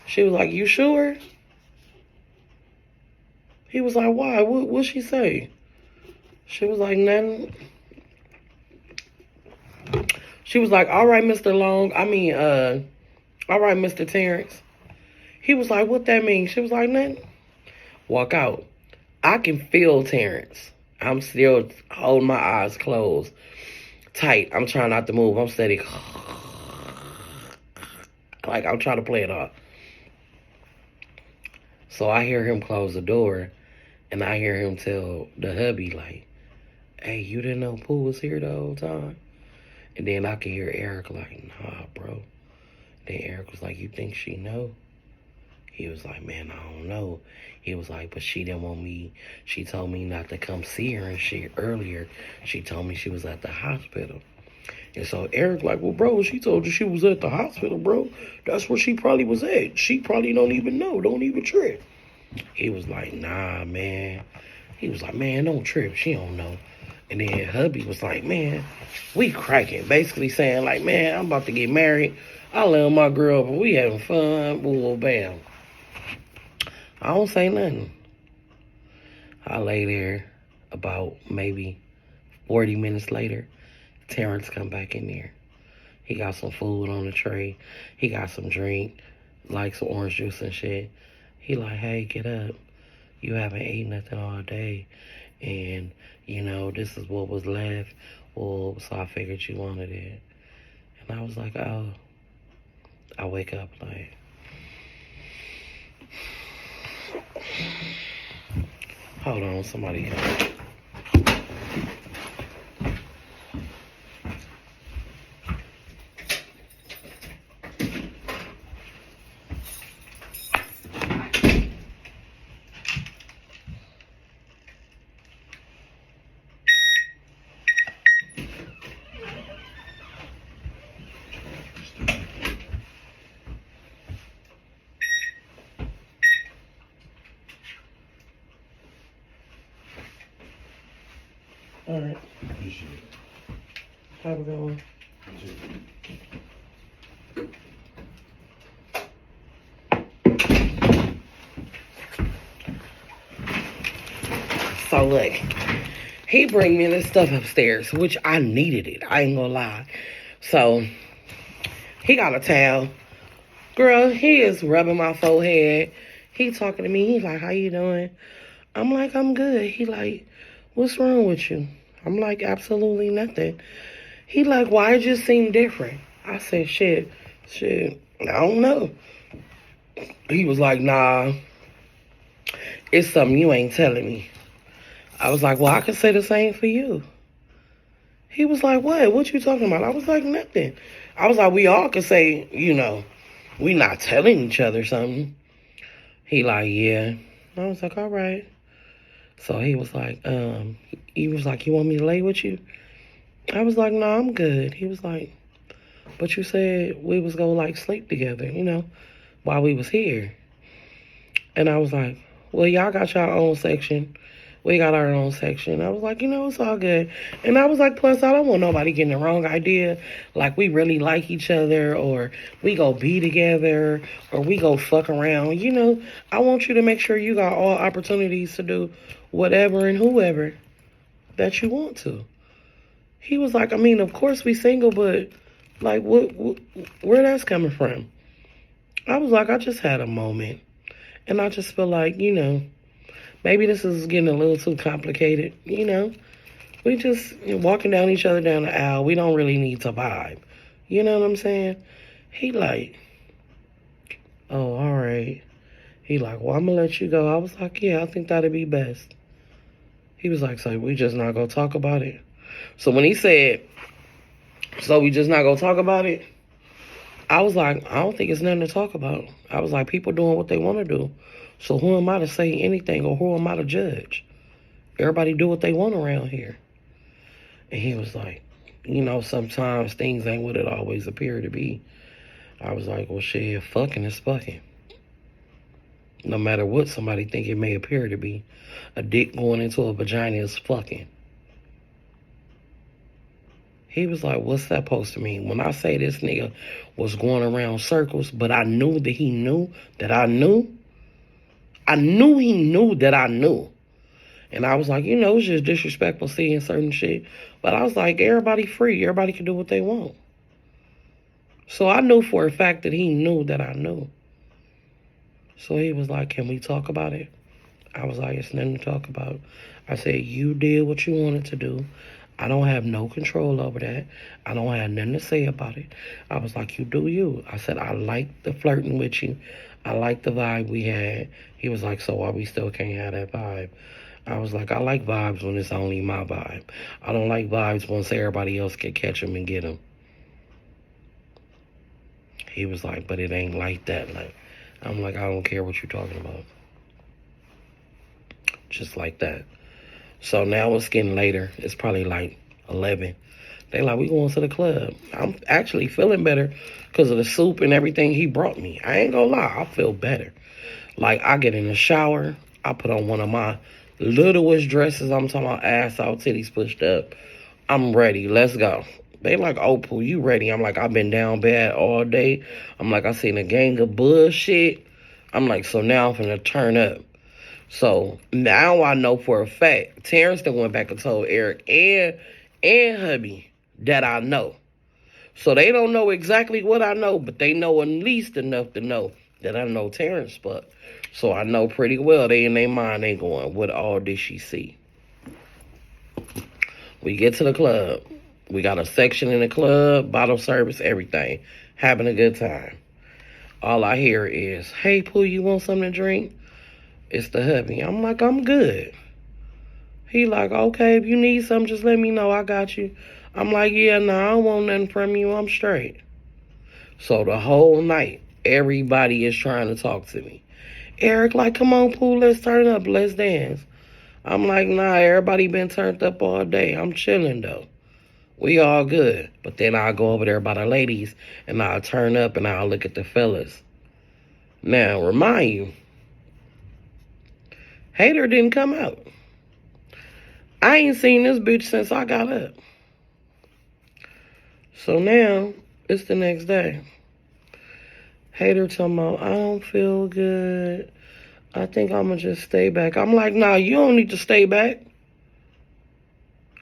She was like, you sure? He was like, why? What she say? She was like, nothing. She was like, all right, Mr. Long. All right, Mr. Terrence. He was like, what that mean? She was like, nothing. Walk out. I can feel Terrence. I'm still holding my eyes closed. Tight. I'm trying not to move. I'm steady. Like, I'm trying to play it off. So I hear him close the door. And I hear him tell the hubby, like, hey, you didn't know Pooh was here the whole time? And then I can hear Eric like, nah, bro. Then Eric was like, you think she know? He was like, man, I don't know. He was like, but she didn't want me. She told me not to come see her and shit earlier. She told me she was at the hospital. And so Eric like, well, bro, she told you she was at the hospital, bro. That's where she probably was at. She probably don't even know. Don't even trip. He was like, nah, man. He was like, man, don't trip. She don't know. And then hubby was like, man, we cracking. Basically saying like, man, I'm about to get married. I love my girl, but we having fun. Boom, bam. I don't say nothing. I lay there about maybe 40 minutes later. Terrence come back in there. He got some food on the tray. He got some drink, like some orange juice and shit. He like, hey, get up. You haven't ate nothing all day. And, you know, this is what was left. Well, so I figured you wanted it. And I was like, oh. I wake up like, hold on, somebody come. All right. How we going? So look, he bring me this stuff upstairs, which I needed it. I ain't gonna lie. So he got a towel. Girl, he is rubbing my forehead. He talking to me. He's like, how you doing? I'm like, I'm good. He like, what's wrong with you? I'm like, absolutely nothing. He like, why it just seem different? I said, shit, I don't know. He was like, nah, it's something you ain't telling me. I was like, well, I could say the same for you. He was like, what? What you talking about? I was like, nothing. I was like, we all could say, we not telling each other something. He like, yeah. I was like, all right. So he was like, you want me to lay with you? I was like, no, I'm good. He was like, but you said we was gonna like sleep together, while we was here. And I was like, well, y'all got your own section. We got our own section. I was like, it's all good. And I was like, plus, I don't want nobody getting the wrong idea. Like, we really like each other, or we go be together, or we go fuck around. I want you to make sure you got all opportunities to do whatever and whoever that you want to. He was like, I mean, of course we single, but, like, where that's coming from? I was like, I just had a moment. And I just feel like, maybe this is getting a little too complicated, We just walking down each other down the aisle. We don't really need to vibe. You know what I'm saying? He like, oh, all right. He like, well, I'm going to let you go. I was like, yeah, I think that'd be best. He was like, so we just not going to talk about it? So when he said, so we just not going to talk about it? I was like, I don't think it's nothing to talk about. I was like, people doing what they want to do. So who am I to say anything, or who am I to judge? Everybody do what they want around here. And he was like, sometimes things ain't what it always appear to be. I was like, well, shit, fucking is fucking. No matter what somebody think it may appear to be, a dick going into a vagina is fucking. He was like, what's that supposed to mean? When I say this nigga was going around circles, but I knew that he knew that I knew. I knew he knew that I knew. And I was like, it's just disrespectful seeing certain shit. But I was like, everybody free. Everybody can do what they want. So I knew for a fact that he knew that I knew. So he was like, can we talk about it? I was like, it's nothing to talk about. I said, you did what you wanted to do. I don't have no control over that. I don't have nothing to say about it. I was like, you do you. I said, I like the flirting with you. I like the vibe we had. He was like, so why we still can't have that vibe? I was like, I like vibes when it's only my vibe. I don't like vibes once everybody else can catch them and get them. He was like, but it ain't like that. I'm like, I don't care what you're talking about. Just like that. So now it's getting later. It's probably like 11. They like, we going to the club. I'm actually feeling better because of the soup and everything he brought me. I ain't gonna lie, I feel better. Like, I get in the shower. I put on one of my littlest dresses. I'm talking about ass out, titties pushed up. I'm ready. Let's go. They like, oh, Pooh, you ready? I'm like, I've been down bad all day. I'm like, I seen a gang of bullshit. I'm like, so now I'm finna turn up. So now I know for a fact, Terrence then went back and told Eric and hubby that I know. So they don't know exactly what I know, but they know at least enough to know that I know Terrence. But so I know pretty well they in their mind they going, what all did she see? We get to the club. We got a section in the club, bottle service, everything. Having a good time. All I hear is, hey, Pooh, you want something to drink? It's the hubby. I'm like, I'm good. He like, okay, if you need something, just let me know. I got you. I'm like, yeah, no, I don't want nothing from you. I'm straight. So the whole night, everybody is trying to talk to me. Eric like, come on, Pooh, let's turn up. Let's dance. I'm like, nah, everybody been turned up all day. I'm chilling, though. We all good. But then I'll go over there by the ladies, and I'll turn up, and I'll look at the fellas. Now, remind you, Hater didn't come out. I ain't seen this bitch since I got up. So now, it's the next day. Hater talking about, I don't feel good. I think I'm going to just stay back. I'm like, nah, you don't need to stay back.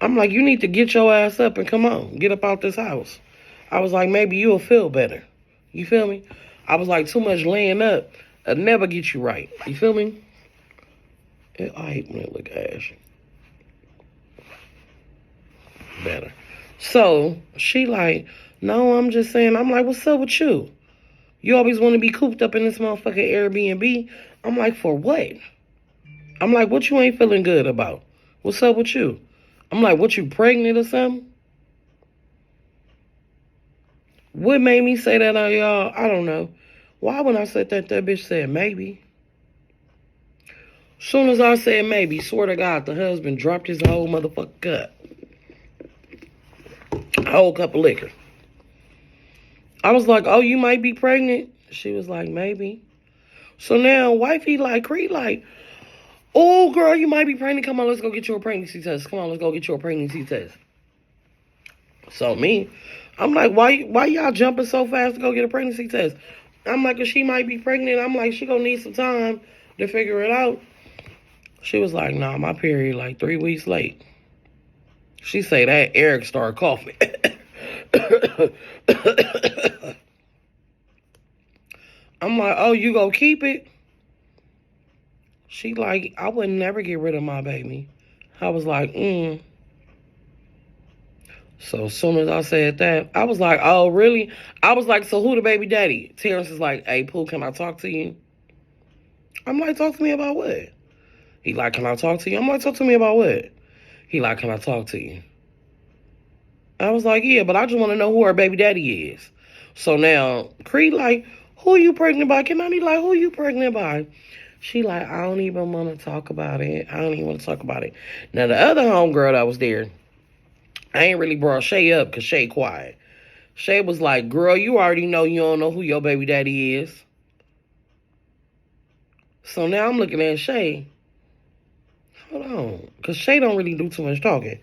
I'm like, you need to get your ass up and come on. Get up out this house. I was like, maybe you'll feel better. You feel me? I was like, too much laying up. It'll never get you right. You feel me? I hate when it look ashy. Better. So, she like, no, I'm just saying. I'm like, what's up with you? You always want to be cooped up in this motherfucking Airbnb. I'm like, for what? I'm like, what you ain't feeling good about? What's up with you? I'm like, what, you pregnant or something? What made me say that on y'all? I don't know. Why when I said that bitch said maybe? Soon as I said maybe, swear to God, the husband dropped his whole motherfucking cup. A whole cup of liquor. I was like, oh, you might be pregnant? She was like, maybe. So now, wifey like, Creed like, oh, girl, you might be pregnant. Come on, let's go get you a pregnancy test. Come on, let's go get you a pregnancy test. So me, I'm like, why y'all jumping so fast to go get a pregnancy test? I'm like, if she might be pregnant, I'm like, she gonna need some time to figure it out. She was like, nah, my period like 3 weeks late. She say that Eric started coughing. I'm like, oh, you gonna keep it? She like, I would never get rid of my baby. I was like, So as soon as I said that, I was like, oh, really? I was like, so who the baby daddy? Terrence is like, hey, Pooh, can I talk to you? I'm like, talk to me about what? He like, can I talk to you? I'm like, talk to me about what? He like, can I talk to you? I was like, yeah, but I just want to know who her baby daddy is. So now, Creed like, who you pregnant by? Kenani like, who you pregnant by? She like, I don't even want to talk about it. I don't even want to talk about it. Now, the other homegirl that was there, I ain't really brought Shay up because Shay quiet. Shay was like, girl, you already know you don't know who your baby daddy is. So now I'm looking at Shay. Hold on. Because Shay don't really do too much talking.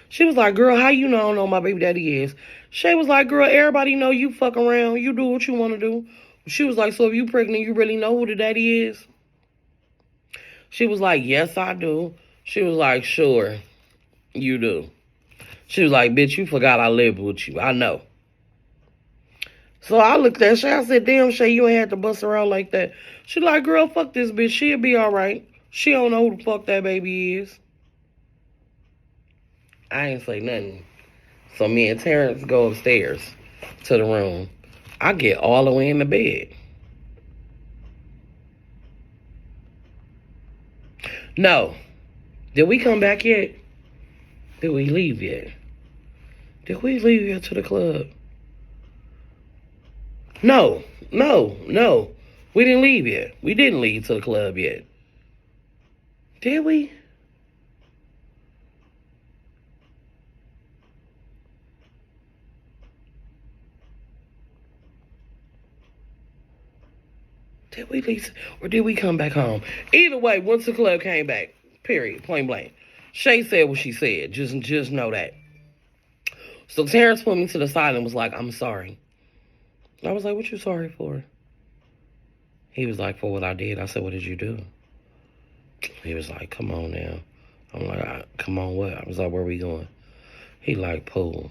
She was like, girl, how you know I don't know my baby daddy is? Shay was like, girl, everybody know you fuck around. You do what you want to do. She was like, so if you pregnant, you really know who the daddy is? She was like, yes, I do. She was like, sure, you do. She was like, bitch, you forgot I lived with you. I know. So I looked at Shay. I said, damn, Shay, you ain't had to bust her out like that. She like, girl, fuck this bitch. She'll be all right. She don't know who the fuck that baby is. I ain't say nothing. So me and Terrence go upstairs to the room. I get all the way in the bed. No. Did we come back yet? Did we leave yet? Did we leave yet to the club? No. We didn't leave yet. We didn't leave to the club yet. Did we? Did we leave or did we come back home? Either way, once the club came back, period, point blank. Shay said what she said. Just know that. So Terrence put me to the side and was like, I'm sorry. I was like, what you sorry for? He was like, for what I did. I said, what did you do? He was like, come on now. I'm like, come on what? I was like, where we going? He like, pool.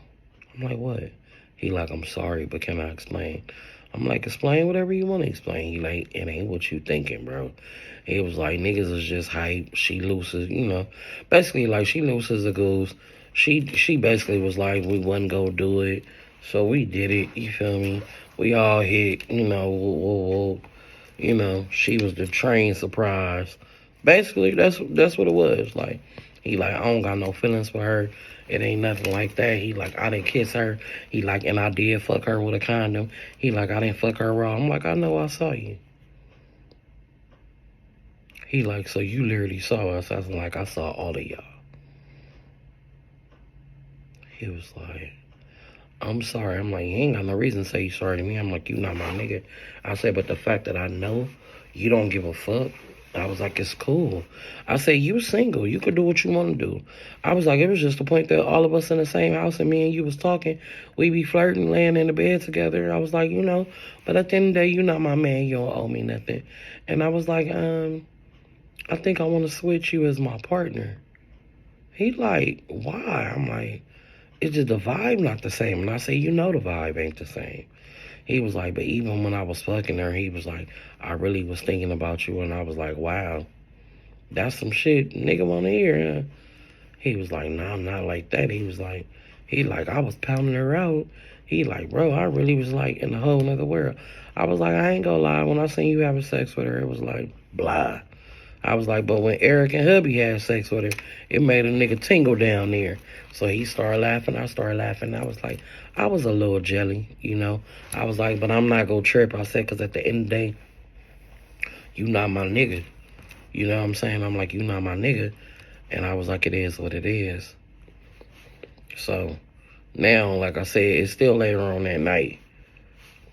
I'm like, what? He like, I'm sorry, but can I explain? I'm like, explain whatever you want to explain. He like, it ain't what you thinking, bro. He was like, niggas is just hype. She looses, basically like she looses the goose. She basically was like, we wasn't gonna do it. So we did it, you feel me? We all hit, whoa. She was the train surprise. Basically, that's what it was. Like, he like, I don't got no feelings for her. It ain't nothing like that. He like, I didn't kiss her. He like, and I did fuck her with a condom. He like, I didn't fuck her raw. I'm like, I know I saw you. He like, so you literally saw us. I was like, I saw all of y'all. He was like, I'm sorry. I'm like, you ain't got no reason to say you sorry to me. I'm like, you not my nigga. I said, but the fact that I know you don't give a fuck I was like, it's cool. I said, you single. You could do what you want to do. I was like, it was just the point that all of us in the same house and me and you was talking. We be flirting, laying in the bed together. I was like, but at the end of the day, you're not my man. You don't owe me nothing. And I was like, I think I want to switch you as my partner. He like, why? I'm like, it's just the vibe not the same. And I say, the vibe ain't the same. He was like, but even when I was fucking her, he was like, I really was thinking about you. And I was like, wow, that's some shit nigga want to hear. Huh? He was like, no, I'm not like that. He like, I was pounding her out. He like, bro, I really was like in a whole nother world. I was like, I ain't gonna lie. When I seen you having sex with her, it was like, blah. I was like, but when Eric and hubby had sex with her, it made a nigga tingle down there. So he started laughing. I started laughing. I was like, I was a little jelly, I was like, but I'm not gonna trip. I said, because at the end of the day, you not my nigga. You know what I'm saying? I'm like, you not my nigga. And I was like, it is what it is. So now, like I said, it's still later on that night.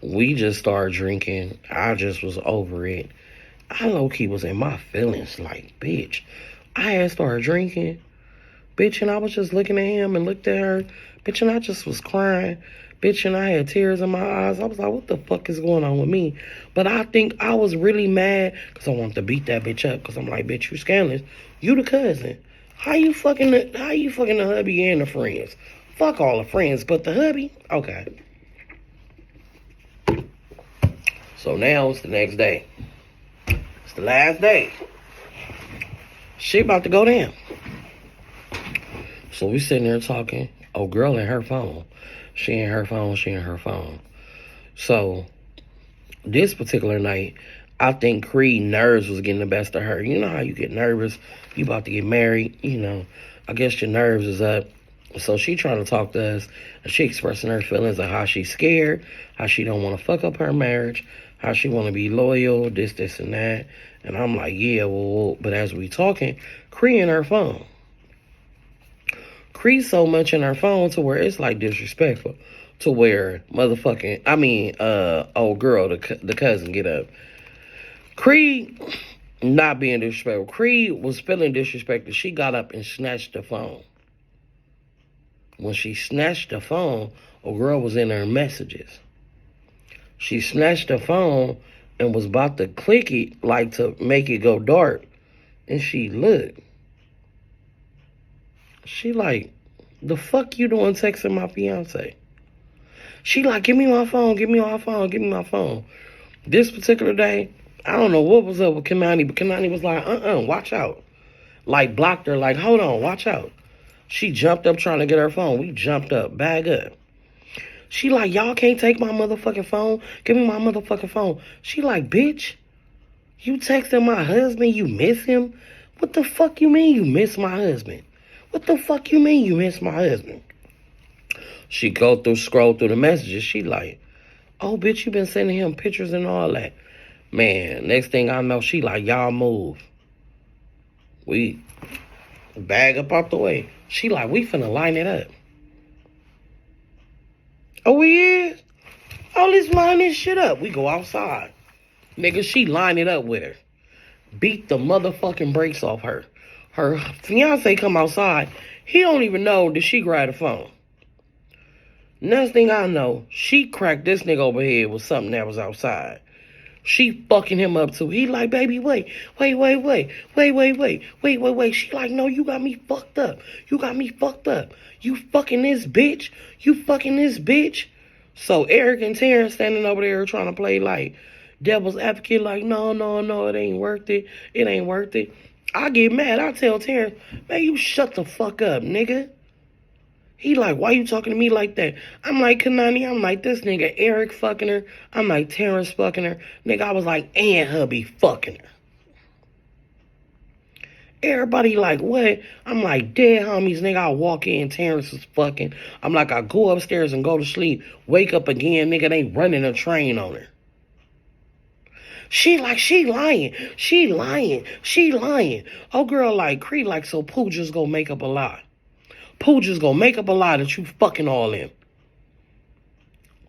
We just started drinking. I just was over it. I low-key was in my feelings like, bitch. I had started drinking, bitch, and I was just looking at him and looked at her, bitch, and I just was crying, bitch, and I had tears in my eyes. I was like, what the fuck is going on with me? But I think I was really mad because I wanted to beat that bitch up because I'm like, bitch, you scandalous. You the cousin. How you fucking the hubby and the friends? Fuck all the friends, but the hubby? Okay. So now it's the next day. It's the last day. She about to go down. So we sitting there talking. Oh, girl in her phone. She in her phone. So this particular night, I think Creed nerves was getting the best of her. You know how you get nervous. You about to get married. I guess your nerves is up. So she trying to talk to us. And she expressing her feelings of how she's scared. How she don't want to fuck up her marriage. How she want to be loyal. This, and that. And I'm like, yeah, well, but as we talking, Creed in her phone. Creed so much in her phone to where it's like disrespectful. To where old girl, the cousin, get up. Creed not being disrespectful. Creed was feeling disrespected. She got up and snatched the phone. When she snatched the phone, a girl was in her messages. She snatched the phone and was about to click it, like to make it go dark. And she looked. She like, the fuck you doing texting my fiance? She like, give me my phone. This particular day, I don't know what was up with Kanani, but Kanani was like, watch out. Like, blocked her, like, hold on, watch out. She jumped up trying to get her phone. We jumped up, bag up. She like, y'all can't take my motherfucking phone. Give me my motherfucking phone. She like, bitch, you texting my husband, you miss him? What the fuck you mean you miss my husband? What the fuck you mean you miss my husband? She scroll through the messages. She like, oh, bitch, you been sending him pictures and all that. Man, next thing I know, she like, y'all move. We bag up out the way. She like, we finna line it up. Oh, we is? Oh, let's line this shit up. We go outside. Nigga, she line it up with her. Beat the motherfucking brakes off her. Her fiance come outside. He don't even know that she grabbed the phone. Next thing I know, she cracked this nigga over here with something that was outside. She fucking him up too. He like, baby, wait. She like, no, you got me fucked up. You fucking this bitch. So Eric and Terrence standing over there trying to play like devil's advocate, like, no, it ain't worth it. I get mad. I tell Terrence, man, you shut the fuck up, nigga. He like, why you talking to me like that? I'm like, Kanani, I'm like, this nigga Eric fucking her. I'm like, Terrence fucking her. Nigga, I was like, and hubby fucking her. Everybody like, what? I'm like, dead homies, nigga. I walk in, Terrence is fucking. I'm like, I go upstairs and go to sleep. Wake up again, nigga, they running a train on her. She like, she lying. Oh, girl, like, Creed, like, so Pooh just gonna make up a lie. Pooh just gonna make up a lie that you fucking all in.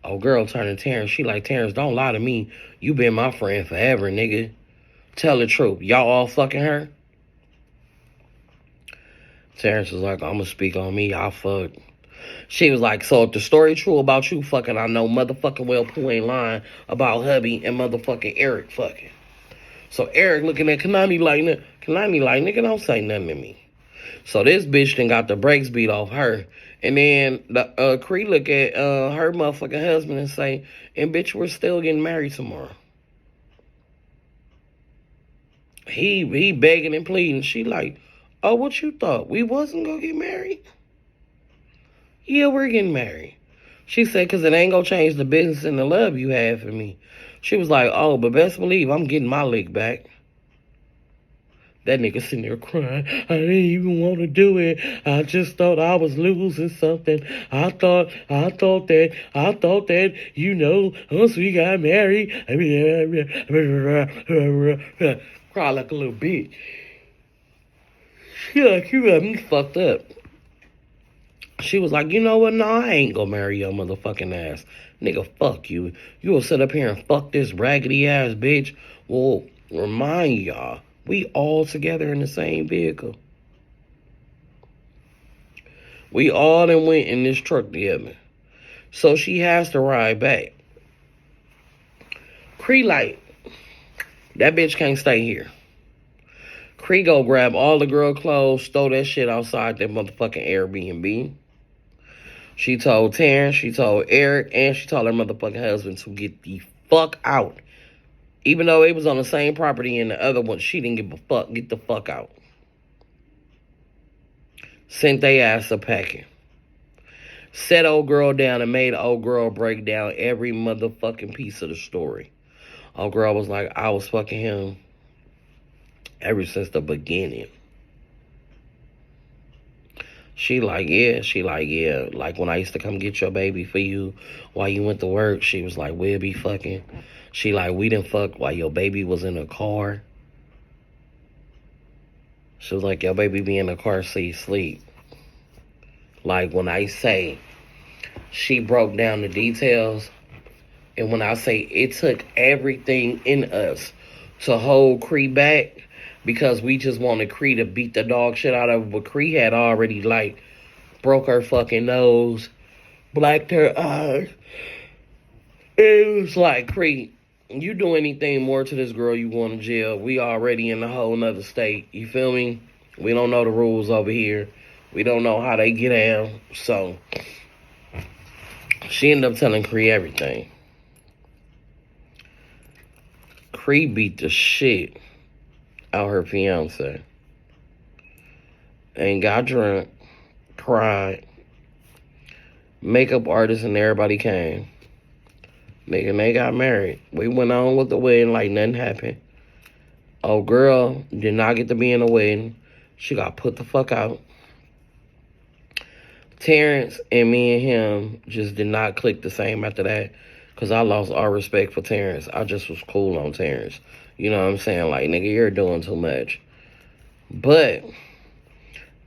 Oh, girl turning to Terrence. She like, Terrence, don't lie to me. You been my friend forever, nigga. Tell the truth. Y'all all fucking her? Terrence was like, I'm gonna speak on me. Y'all fuck. She was like, so if the story true about you fucking, I know motherfucking well Pooh ain't lying about hubby and motherfucking Eric fucking. So Eric looking at Kanani like, nigga, don't say nothing to me. So this bitch then got the brakes beat off her. And then the Cree look at her motherfucking husband and say, and bitch, we're still getting married tomorrow. He begging and pleading. She like, oh, what you thought? We wasn't gonna get married? Yeah, we're getting married. She said, because it ain't gonna change the business and the love you have for me. She was like, oh, but best believe I'm getting my lick back. That nigga sitting there crying. I didn't even want to do it. I just thought I was losing something. I thought that, you know, once we got married. Cry like a little bitch. She like, you got me fucked up. She was like, you know what? No, I ain't gonna marry your motherfucking ass. Nigga, fuck you. You will sit up here and fuck this raggedy ass bitch. Well, remind y'all, we all together in the same vehicle. We all done went in this truck together. So she has to ride back. Cree like, that bitch can't stay here. Cree go grab all the girl clothes, throw that shit outside that motherfucking Airbnb. She told Terrence, she told Eric, and she told her motherfucking husband to get the fuck out. Even though it was on the same property and the other one, she didn't give a fuck. Get the fuck out. Sent they ass a packing. Set old girl down and made old girl break down every motherfucking piece of the story. Old girl was like, I was fucking him ever since the beginning. She like, yeah. Like when I used to come get your baby for you while you went to work, she was like, we'll be fucking. She like, we didn't fuck while your baby was in the car. She was like, your baby be in the car seat sleep. Like when I say she broke down the details, and when I say it took everything in us to hold Cree back, because we just wanted Cree to beat the dog shit out of her, but Cree had already, like, broke her fucking nose, blacked her eyes. It was like, Cree, you do anything more to this girl, you going to jail. We already in a whole nother state. You feel me? We don't know the rules over here. We don't know how they get down. So, she ended up telling Cree everything. Cree beat the shit out her fiance and got drunk, cried. Makeup artist and everybody came. Nigga, they got married. We went on with the wedding like nothing happened. Oh, girl did not get to be in the wedding. She got put the fuck out. Terrence and me and him just did not click the same after that, because I lost all respect for Terrence. I just was cool on Terrence. You know what I'm saying? Like, nigga, you're doing too much. But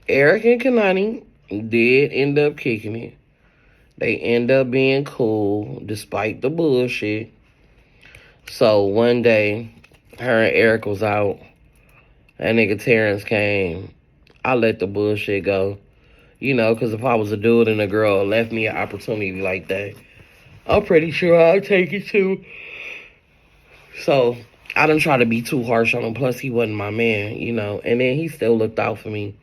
Eric and Kanani did end up kicking it. They end up being cool despite the bullshit. So one day, her and Eric was out. That nigga Terrence came. I let the bullshit go. You know, because if I was a dude and a girl left me an opportunity like that, I'm pretty sure I'd take it too. So I didn't try to be too harsh on him. Plus, he wasn't my man, you know. And then he still looked out for me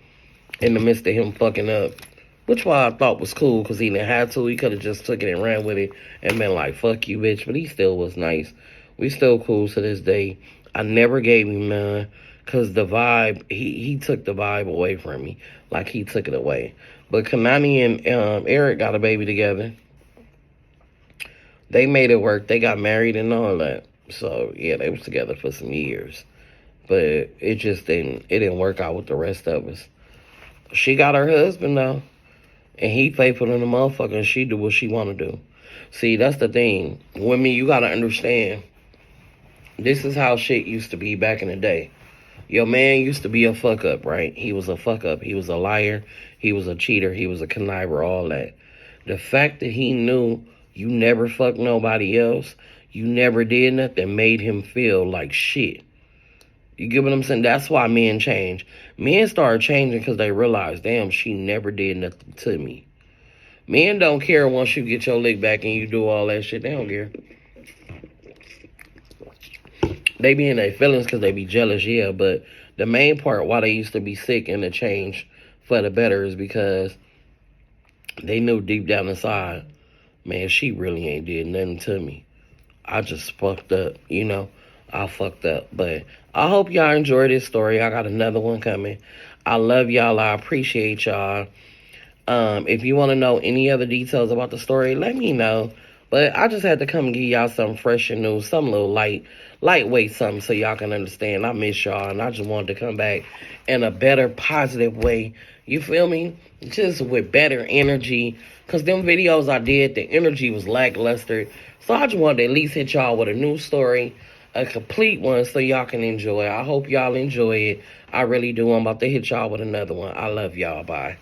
in the midst of him fucking up. Which why I thought was cool, because he didn't have to. He could have just took it and ran with it and been like, fuck you, bitch. But he still was nice. We still cool to this day. I never gave him none, because the vibe, he took the vibe away from me. Like, he took it away. But Kanani and Eric got a baby together. They made it work. They got married and all that. So, yeah, they was together for some years. But it just didn't work out with the rest of us. She got her husband, though. And he faithful in the motherfucker, and she do what she want to do. See, that's the thing. Women, you got to understand. This is how shit used to be back in the day. Your man used to be a fuck up, right? He was a fuck up. He was a liar. He was a cheater. He was a conniver, all that. The fact that he knew you never fucked nobody else, you never did nothing, made him feel like shit. You get what I'm saying? That's why men change. Men start changing because they realize, damn, she never did nothing to me. Men don't care once you get your lick back and you do all that shit. They don't care. They be in their feelings because they be jealous, yeah. But the main part why they used to be sick and to change for the better is because they knew deep down inside, man, she really ain't did nothing to me. I just fucked up, you know. I fucked up. But I hope y'all enjoy this story. I got another one coming. I love y'all. I appreciate y'all. If you want to know any other details about the story, let me know. But I just had to come give y'all some fresh and new, some little lightweight something so y'all can understand. I miss y'all, and I just wanted to come back in a better, positive way. You feel me? Just with better energy. Because them videos I did, the energy was lackluster. So I just wanted to at least hit y'all with a new story, a complete one, so y'all can enjoy it. I hope y'all enjoy it. I really do. I'm about to hit y'all with another one. I love y'all. Bye.